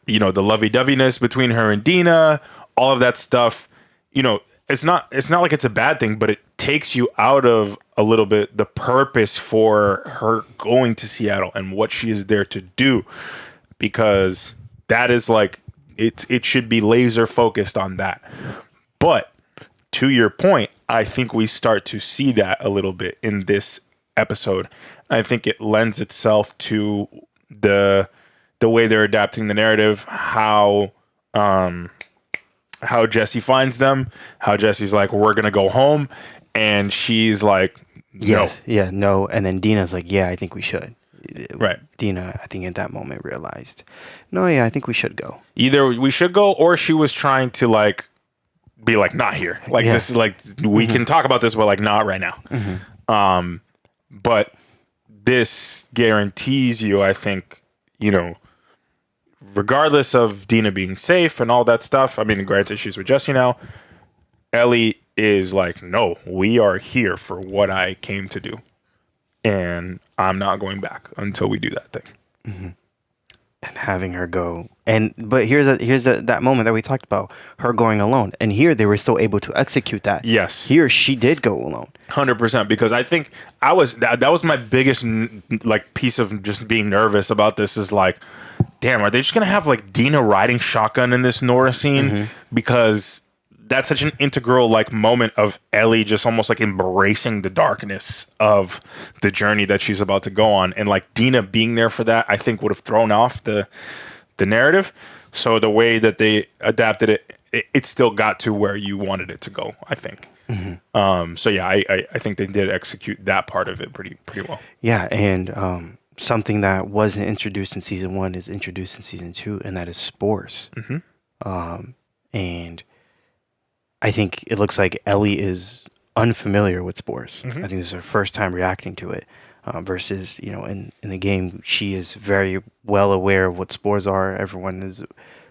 lovey-doveyness between her and Dina, all of that stuff, it's not like it's a bad thing, but it takes you out of a little bit the purpose for her going to Seattle and what she is there to do, because that is it should be laser focused on that. But to your point, I think we start to see that a little bit in this episode. I think it lends itself to the way they're adapting the narrative, how Jesse finds them, how Jesse's like, we're going to go home. And she's like, no. Yes, yeah, no. And then Dina's like, yeah, I think we should. Right. Dina, I think at that moment realized, no, yeah, I think we should go. Either we should go, or she was trying to be not here. This is we can talk about this, but not right now. But this guarantees you, I think, regardless of Dina being safe and all that stuff, I mean, granted, she's with Jesse now, Ellie is no, we are here for what I came to do. And I'm not going back until we do that thing. And having her go. But here's that moment that we talked about, her going alone. And here they were still able to execute that. Yes. Here she did go alone. 100%, because I think that was my biggest piece of just being nervous about this is damn, are they just going to have Dina riding shotgun in this Nora scene? Because that's such an integral like moment of Ellie just almost like embracing the darkness of the journey that she's about to go on, and like Dina being there for that, I think would have thrown off the narrative. So the way that they adapted it still got to where you wanted it to go, I think. So yeah, I think they did execute that part of it pretty well. Yeah, and something that wasn't introduced in season 1 is introduced in season 2, and that is spores. And I think it looks like Ellie is unfamiliar with spores. I think this is her first time reacting to it. Versus, you know, in the game, she is very well aware of what spores are. Everyone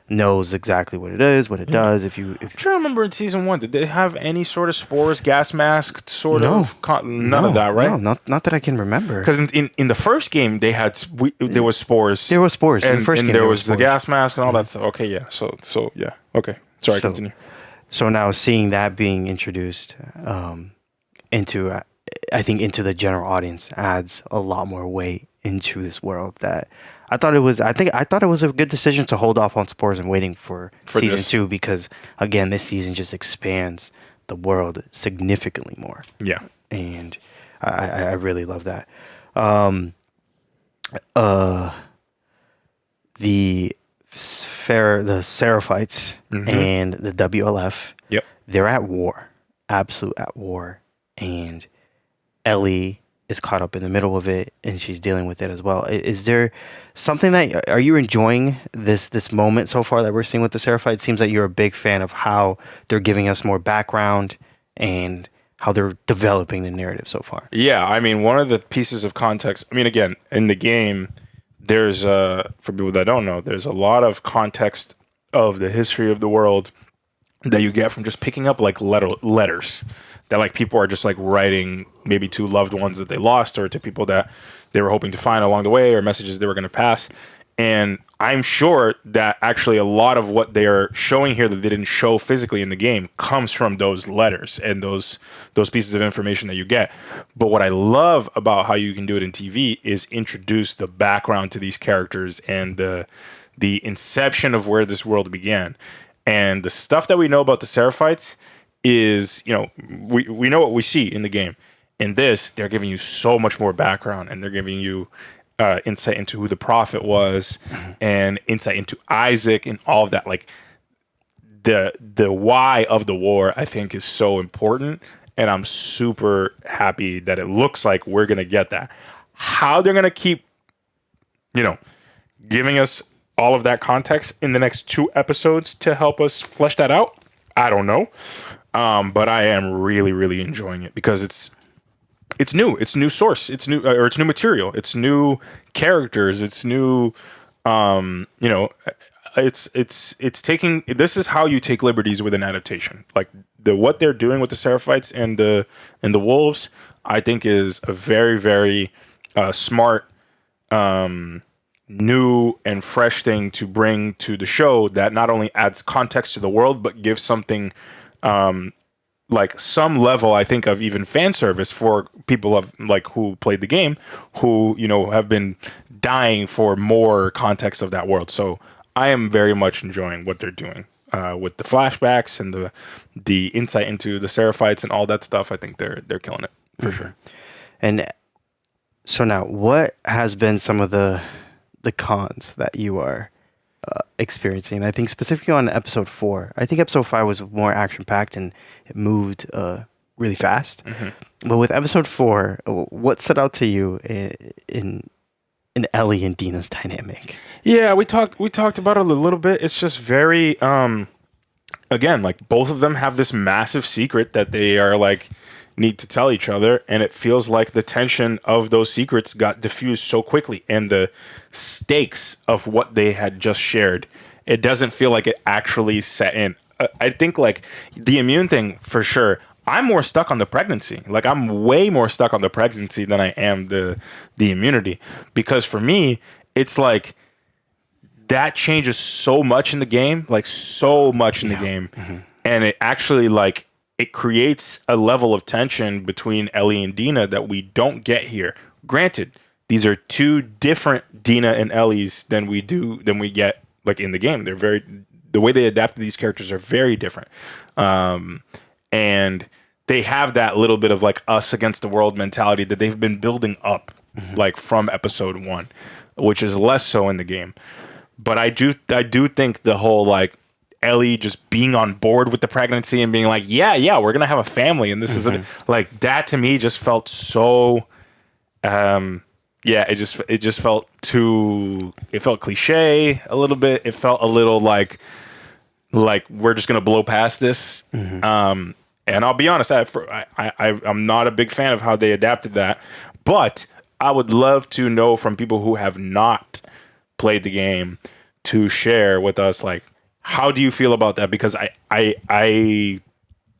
knows exactly what it is, what it does. I'm trying to remember in season 1, did they have any sort of spores, gas mask sort of? None of that, right? No, not that I can remember. Because in the first game, there was spores. There was spores. In the first game, there was the gas mask and all that stuff. Okay, yeah. So yeah. Okay. Sorry, continue. So now seeing that being introduced into the general audience adds a lot more weight into this world that I thought it was a good decision to hold off on spores and waiting for season 2, because again, this season just expands the world significantly more. Yeah. And I really love that. The Seraphites and the WLF, they're at war, absolute at war, and Ellie is caught up in the middle of it, and she's dealing with it as well. Is there something are you enjoying this moment so far that we're seeing with the Seraphites? It seems like you're a big fan of how they're giving us more background and how they're developing the narrative so far. Yeah, I mean, one of the pieces of context, I mean, again, in the game, there's for people that don't know, there's a lot of context of the history of the world that you get from just picking up like letters that like people are just like writing maybe to loved ones that they lost, or to people that they were hoping to find along the way, or messages they were going to pass. And I'm sure that actually a lot of what they are showing here that they didn't show physically in the game comes from those letters and those pieces of information that you get. But what I love about how you can do it in TV is introduce the background to these characters and the inception of where this world began. And the stuff that we know about the Seraphites is, you know, we know what we see in the game. In this, they're giving you so much more background, and they're giving you insight into who the prophet was, and insight into Isaac and all of that. Like the why of the war, I think, is so important, and I'm super happy that it looks like we're gonna get that. How they're gonna keep, you know, giving us all of that context in the next 2 episodes to help us flesh that out, I don't know. But I am really, really enjoying it because it's new source, it's new material, it's new characters, it's new, you know, it's taking, this is how you take liberties with an adaptation. Like what they're doing with the Seraphites and the wolves, I think is a very, very smart, new and fresh thing to bring to the show that not only adds context to the world, but gives something, like some level, I think, of even fan service for people of like who played the game, who, you know, have been dying for more context of that world. So I am very much enjoying what they're doing with the flashbacks and the insight into the Seraphites and all that stuff. I think they're killing it for sure. And so now, what has been some of the cons that you are experiencing? I think specifically on episode 4. I think episode 5 was more action packed and it moved really fast. But with episode 4, what stood out to you in Ellie and Dina's dynamic? Yeah, we talked about it a little bit. It's just very again, like both of them have this massive secret that they are like need to tell each other, and it feels like the tension of those secrets got diffused so quickly, and the stakes of what they had just shared, it doesn't feel like it actually set in. I think like the immune thing, for sure, I'm more stuck on the pregnancy. Like I'm way more stuck on the pregnancy than I am the immunity, because for me it's like that changes so much in the game, like so much in the game. And it actually like it creates a level of tension between Ellie and Dina that we don't get here. Granted, these are 2 different Dina and Ellies than we get like in the game. They're the way they adapt to these characters are very different. And they have that little bit of like us against the world mentality that they've been building up like from episode 1, which is less so in the game. But I do think the whole like Ellie just being on board with the pregnancy and being like, yeah, we're gonna have a family, and this is like that to me just felt so, it just felt too. It felt cliche a little bit. It felt a little like we're just gonna blow past this. And I'll be honest, I'm not a big fan of how they adapted that, but I would love to know from people who have not played the game to share with us, like, how do you feel about that? Because I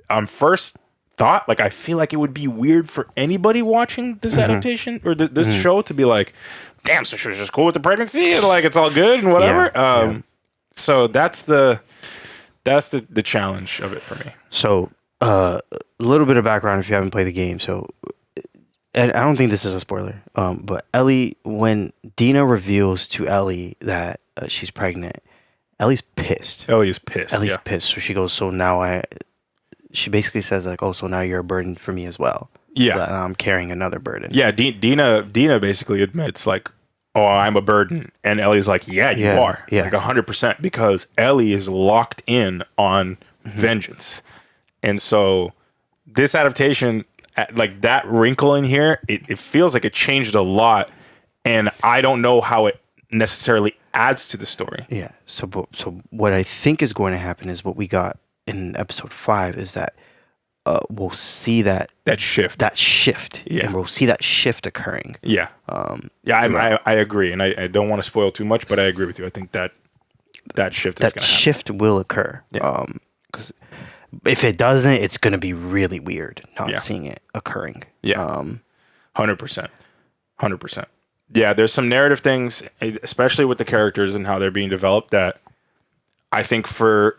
on first thought, like, I feel like it would be weird for anybody watching this adaptation or this show to be like, damn, so she's just cool with the pregnancy and like it's all good and whatever. So that's the challenge of it for me. So a little bit of background if you haven't played the game. So, and I don't think this is a spoiler, but Ellie, when Dina reveals to Ellie that she's pregnant, Ellie's pissed. Ellie's pissed. So she goes, so now she basically says like, oh, so now you're a burden for me as well. Yeah. That I'm carrying another burden. Yeah. Dina basically admits like, oh, I'm a burden. And Ellie's like, yeah, you are. Yeah. Like 100%, because Ellie is locked in on vengeance. And so this adaptation, like that wrinkle in here, it feels like it changed a lot. And I don't know how it necessarily adds to the story. Yeah. So what I think is going to happen is what we got in episode 5 is that we'll see that shift. Yeah. And we'll see that shift occurring. Yeah. I agree. And I don't want to spoil too much, but I agree with you. I think that shift is going to happen. That shift will occur. Yeah. Because if it doesn't, it's going to be really weird not seeing it occurring. Yeah. 100%. 100%. Yeah, there's some narrative things, especially with the characters and how they're being developed, that I think I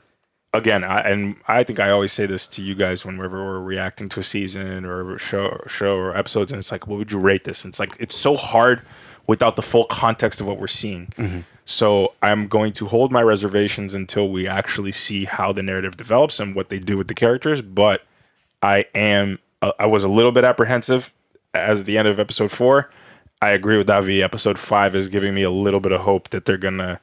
think I always say this to you guys whenever we're reacting to a season or a show or episodes, and it's like, what would you rate this? And it's like, it's so hard without the full context of what we're seing. So I'm going to hold my reservations until we actually see how the narrative develops and what they do with the characters. But I was a little bit apprehensive as the end of episode 4. I agree with Davi. Episode 5 is giving me a little bit of hope that they're going to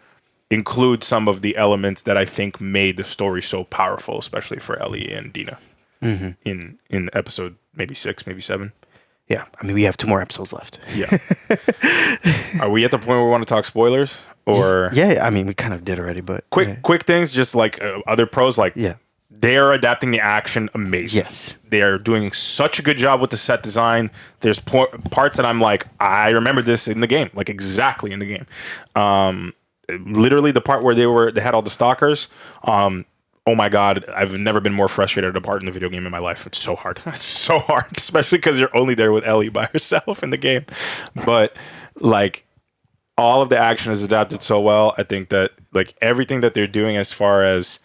include some of the elements that I think made the story so powerful, especially for Ellie and Dina in episode maybe 6, maybe 7. Yeah. I mean, we have 2 more episodes left. Yeah. Are we at the point where we want to talk spoilers? Or yeah, I mean, we kind of did already, but quick things, just like other pros, like they are adapting the action amazing. Yes. They are doing such a good job with the set design. There's parts that I'm like, I remember this in the game, like exactly in the game. Literally the part where they had all the stalkers. Oh my God, I've never been more frustrated at a part in the video game in my life. It's so hard. It's so hard, especially because you're only there with Ellie by herself in the game. But like, all of the action is adapted so well. I think that like everything that they're doing as far as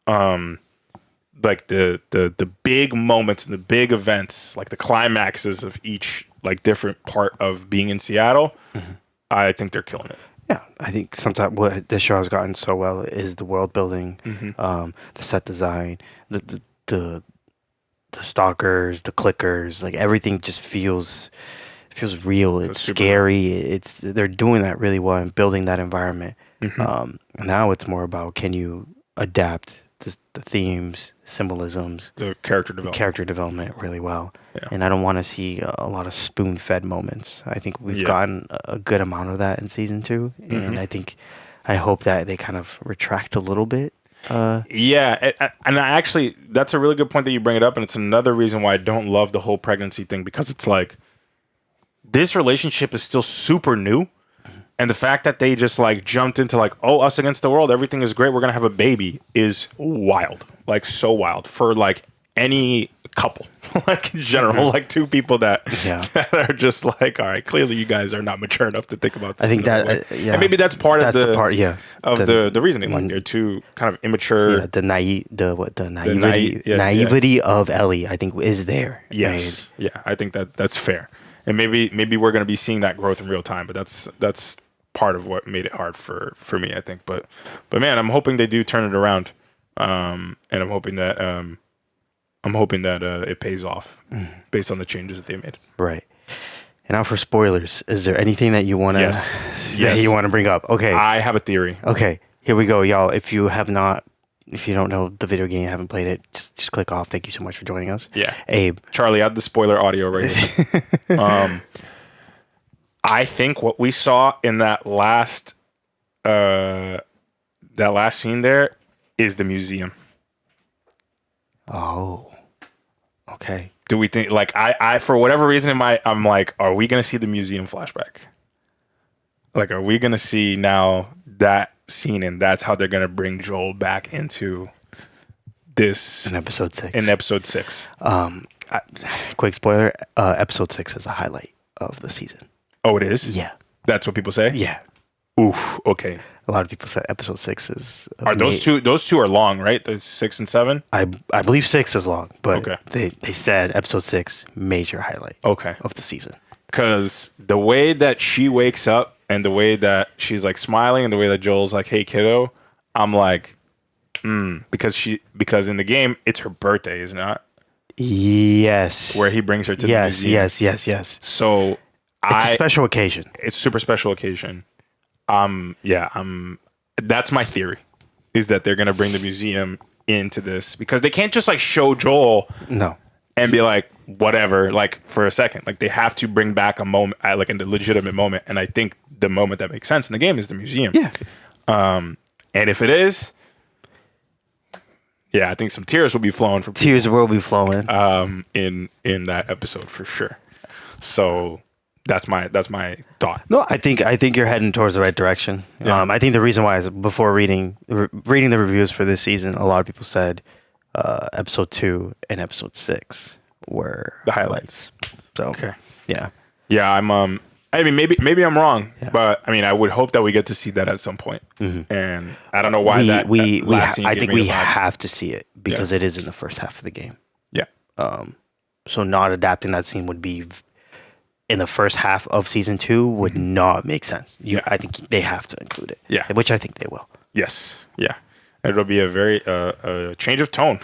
like the big moments and the big events, like the climaxes of each like different part of being in Seattle, I think they're killing it. Yeah, I think sometimes what this show has gotten so well is the world building, the set design, the stalkers, the clickers, like everything just feels real. It's scary. They're doing that really well and building that environment. Now it's more about, can you adapt the themes, symbolisms, the character development really well. Yeah. And I don't want to see a lot of spoon-fed moments. I think we've gotten a good amount of that in season 2, and I hope that they kind of retract a little bit. And I actually, that's a really good point that you bring it up, and it's another reason why I don't love the whole pregnancy thing, because it's like, this relationship is still super new. And the fact that they just like jumped into like, oh, us against the world, everything is great, we're gonna have a baby, is wild. Like so wild for like any couple, like in general, like 2 people that are just like, all right, clearly you guys are not mature enough to think about this. I think that and maybe that's part of the reasoning. Like they're too kind of immature. Yeah, the naivety of Ellie, I think, is there. Yes, right? Yeah, I think that's fair. And maybe we're going to be seeing that growth in real time, but that's part of what made it hard for me, I think. But man, I'm hoping they do turn it around. and I'm hoping that it pays off based on the changes that they made. Right. And now for spoilers, is there anything that you want to Yes. you want to bring up? Okay. I have a theory. Okay. Here we go, y'all. If you don't know the video game, haven't played it, just click off. Thank you so much for joining us. Yeah. Abe. Charlie, add the spoiler audio right here. I think what we saw in that last scene there is the museum. Oh. Okay. Do we think, like, I for whatever reason I'm like, are we gonna see the museum flashback? Like, are we gonna see now that scene, and that's how they're gonna bring Joel back into this in episode 6? Quick spoiler: episode 6 is the highlight of the season. Oh, it is. Yeah, that's what people say. Yeah. Oof. Okay. A lot of people say episode 6 is. Are those two? Those two are long, right? The 6 and 7. I believe 6 is long, but okay. they said episode 6 major highlight. Okay. Of the season. Because the way that she wakes up and the way that she's like smiling and the way that Joel's like, "Hey kiddo," I'm like, because in the game it's her birthday, is not? Yes. Where he brings her to the museum. Yes. So it's a special occasion. It's a super special occasion. That's my theory, is that they're gonna bring the museum into this because they can't just like show Joel and be like whatever, like for a second. Like they have to bring back a moment, like a legitimate moment, and I think the moment that makes sense in the game is the museum. Yeah. And if it is, yeah, I think some tears will be flowing for people. Tears will be flowing. In that episode for sure. So that's my thought. No, I think you're heading towards the right direction. Yeah. I think the reason why is before reading the reviews for this season, a lot of people said episode 2 and episode 6 were the highlights. So okay, yeah. I'm. I mean, maybe I'm wrong, but I mean, I would hope that we get to see that at some point. Mm-hmm. And I don't know why I think think we have to see it because it is in the first half of the game. Yeah. So not adapting that scene would be in the first half of season 2 would not make sense. I think they have to include it. Yeah. Which I think they will. Yes. Yeah. It'll be a very a change of tone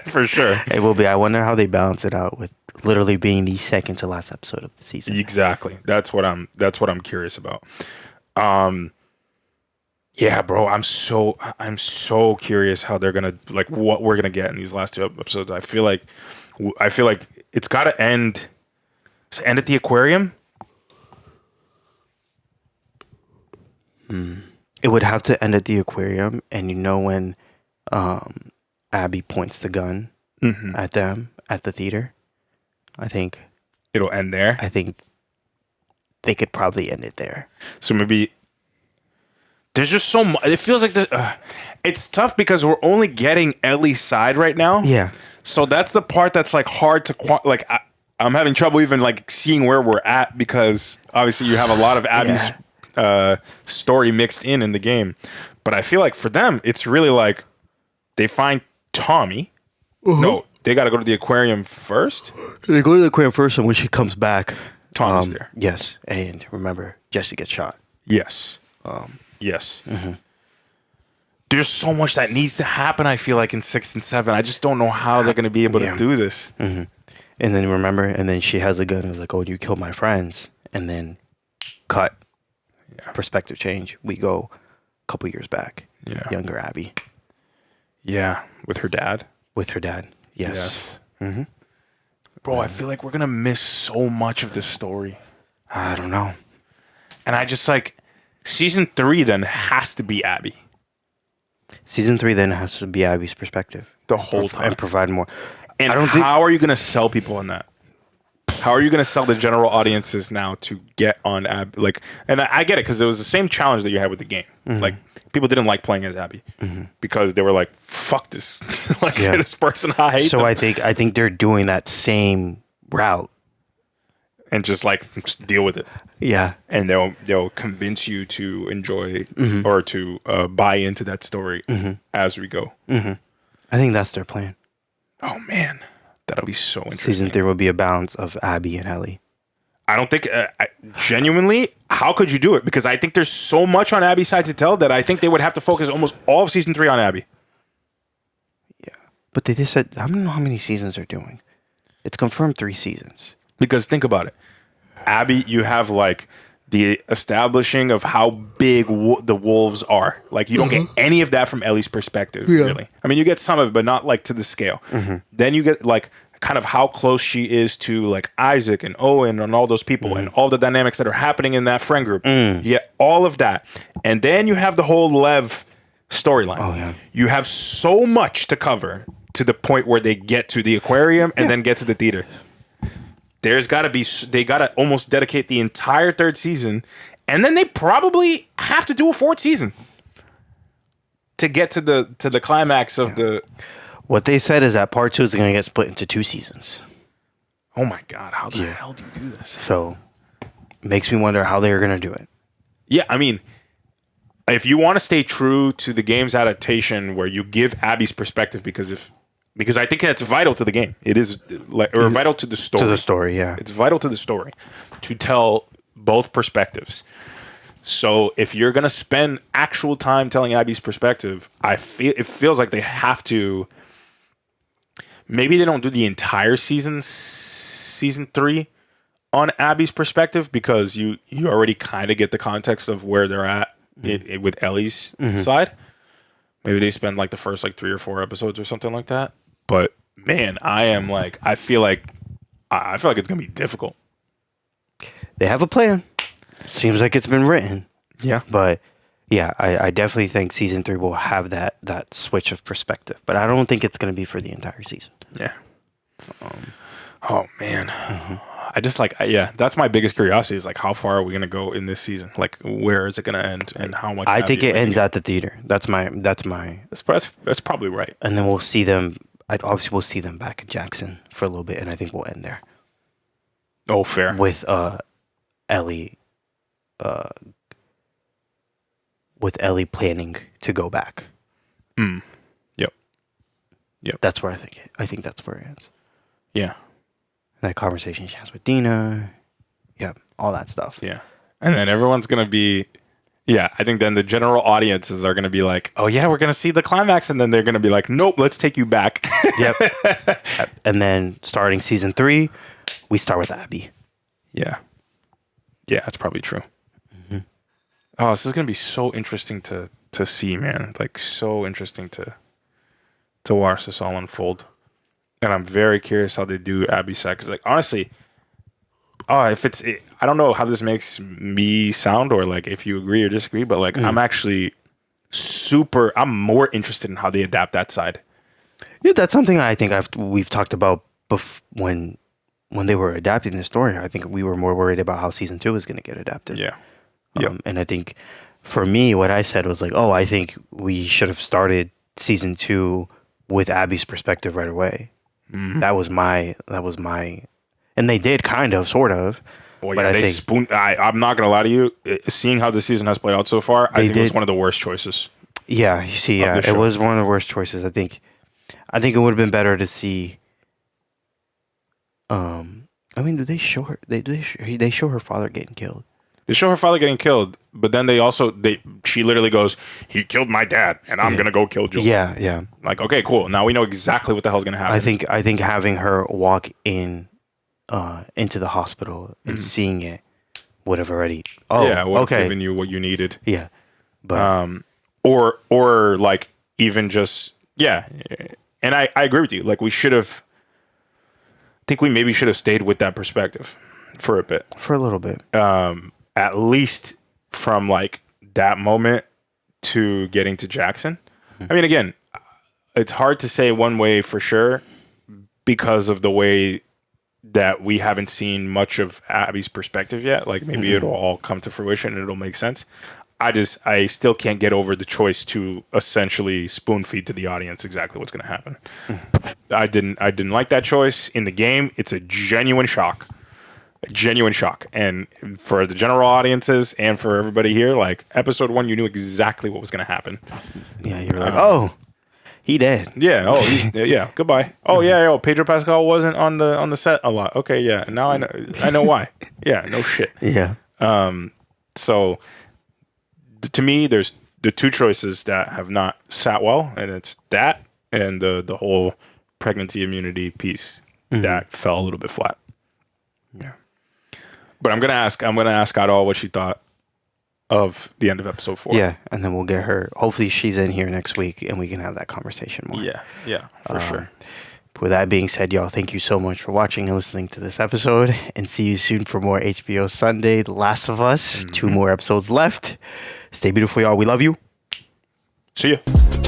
for sure. It will be. I wonder how they balance it out with literally being the second to last episode of the season. Exactly. That's what I'm curious about. Yeah, bro. I'm so curious how they're gonna, like, what we're gonna get in these last 2 episodes. I feel like it's got to end. Does it end at the aquarium? It would have to end at the aquarium, and when Abby points the gun at them at the theater, I think it'll end there. I think they could probably end it there. So maybe there's just so much. It feels like it's tough because we're only getting Ellie's side right now. Yeah. So that's the part that's like hard to like. I'm having trouble even like seeing where we're at because obviously you have a lot of Abby's story mixed in the game. But I feel like for them, it's really like they find Tommy. No, they got to go to the aquarium first. They go to the aquarium first, and when she comes back, Tommy's there. Yes, and remember, Jesse gets shot. Yes. Yes. There's so much that needs to happen, I feel like, in 6 and 7. I just don't know how they're going to be able to do this. And then remember, and then she has a gun and was like, "Oh, you killed my friends." And then cut. Perspective change. We go a couple years back. Yeah. Younger Abby. Yeah. With her dad. Yes. Bro, I feel like we're going to miss so much of this story. I don't know. And I just like, season 3 then has to be Abby. Season 3 then has to be Abby's perspective. The whole time. And provide more. And how are you going to sell people on that? How are you going to sell the general audiences now to get on Abby? Like, and I get it because it was the same challenge that you had with the game. Like, people didn't like playing as Abby because they were like, "Fuck this! This person, I hate." So them. I think they're doing that same route and just deal with it. Yeah, and they'll convince you to enjoy or to buy into that story as we go. I think that's their plan. Oh man, that'll be so interesting. Season 3 will be a balance of Abby and Ellie. I don't think genuinely. How could you do it? Because I think there's so much on Abby's side to tell that I think they would have to focus almost all of season 3 on Abby. But they just said, I don't know how many seasons they're doing. It's confirmed 3 seasons. Because think about it. Abby, you have like the establishing of how big the wolves are. Like you don't get any of that from Ellie's perspective, really. I mean, you get some of it, but not like to the scale. Then you get like kind of how close she is to like Isaac and Owen and all those people and all the dynamics that are happening in that friend group. You get all of that. And then you have the whole Lev storyline. Oh, yeah. You have so much to cover to the point where they get to the aquarium and then get to the theater. There's got to be, they got to almost dedicate the entire 3rd season, and then they probably have to do a 4th season to get to the climax of the. What they said is that part 2 is going to get split into 2 seasons. Oh my God! How the hell do you do this? So, makes me wonder how they're going to do it. Yeah, I mean, if you want to stay true to the game's adaptation, where you give Abby's perspective, because I think that's vital to the game. It is vital to the story. To the story, yeah. It's vital to the story to tell both perspectives. So if you're going to spend actual time telling Abby's perspective, it feels like they have to. Maybe they don't do the entire season 3 on Abby's perspective, because you already kind of get the context of where they're at with Ellie's side. Maybe they spend like the first like 3 or 4 episodes or something like that. But man, I feel like it's gonna be difficult. They have a plan. Seems like it's been written. Yeah. But yeah, I definitely think season 3 will have that switch of perspective. But I don't think it's gonna be for the entire season. Yeah. Oh man. I just that's my biggest curiosity is like, how far are we gonna go in this season? Like, where is it gonna end, and how much? I think it ends at the theater. That's probably right. And then we'll see them. Obviously, we'll see them back in Jackson for a little bit, and I think we'll end there. Oh, fair. With Ellie, planning to go back. Yep. That's where I think that's where it ends. Yeah. That conversation she has with Dina. Yep. All that stuff. Yeah. And then everyone's gonna be. Yeah, I think then the general audiences are going to be like, oh, yeah, we're going to see the climax. And then they're going to be like, nope, let's take you back. Yep. And then starting season 3, we start with Abby. Yeah. Yeah, that's probably true. Oh, this is going to be so interesting to see, man. Like, so interesting to watch this all unfold. And I'm very curious how they do Abby's side. Because, like, honestly... I don't know how this makes me sound, or like if you agree or disagree, but like I'm actually I'm more interested in how they adapt that side. Yeah, that's something I think we've talked about when they were adapting the story. I think we were more worried about how season 2 is going to get adapted. Yeah. And I think for me, what I said was like, I think we should have started season 2 with Abby's perspective right away. That was my. And they did kind of, sort of. Well, yeah, I'm not going to lie to you. Seeing how the season has played out so far, I think it was one of the worst choices. Yeah, you see, it was one of the worst choices. I think it would have been better to see. I mean, do they show her? They show her father getting killed. They show her father getting killed, but then she literally goes, "He killed my dad, and I'm gonna go kill Joel." Yeah, yeah. Like, okay, cool. Now we know exactly what the hell's gonna happen. I think having her walk into the hospital and seeing it would have already given you what you needed. Yeah, but or like even just and I agree with you. Like we should have. I think we maybe should have stayed with that perspective for a bit, for a little bit, at least from like that moment to getting to Jackson. I mean, again, it's hard to say one way for sure because of the way that we haven't seen much of Abby's perspective yet. Like maybe it'll all come to fruition and it'll make sense. I still can't get over the choice to essentially spoon feed to the audience exactly what's going to happen. I didn't like that choice in the game. It's a genuine shock. And for the general audiences and for everybody here, like episode 1, you knew exactly what was going to happen. Yeah. You're like, he dead. Yeah. Oh, yeah. Goodbye. Oh, yeah. Pedro Pascal wasn't on the set a lot. Okay. Yeah. Now I know why. Yeah. No shit. Yeah. So to me, there's the 2 choices that have not sat well, and it's that and the whole pregnancy immunity piece that fell a little bit flat. Yeah. But I'm gonna ask Adol what she thought of the end of episode 4. Yeah, and then we'll get her. Hopefully, she's in here next week, and we can have that conversation more. Yeah, for sure. With that being said, y'all, thank you so much for watching and listening to this episode, and see you soon for more HBO Sunday, The Last of Us. 2 more episodes left. Stay beautiful, y'all. We love you. See ya.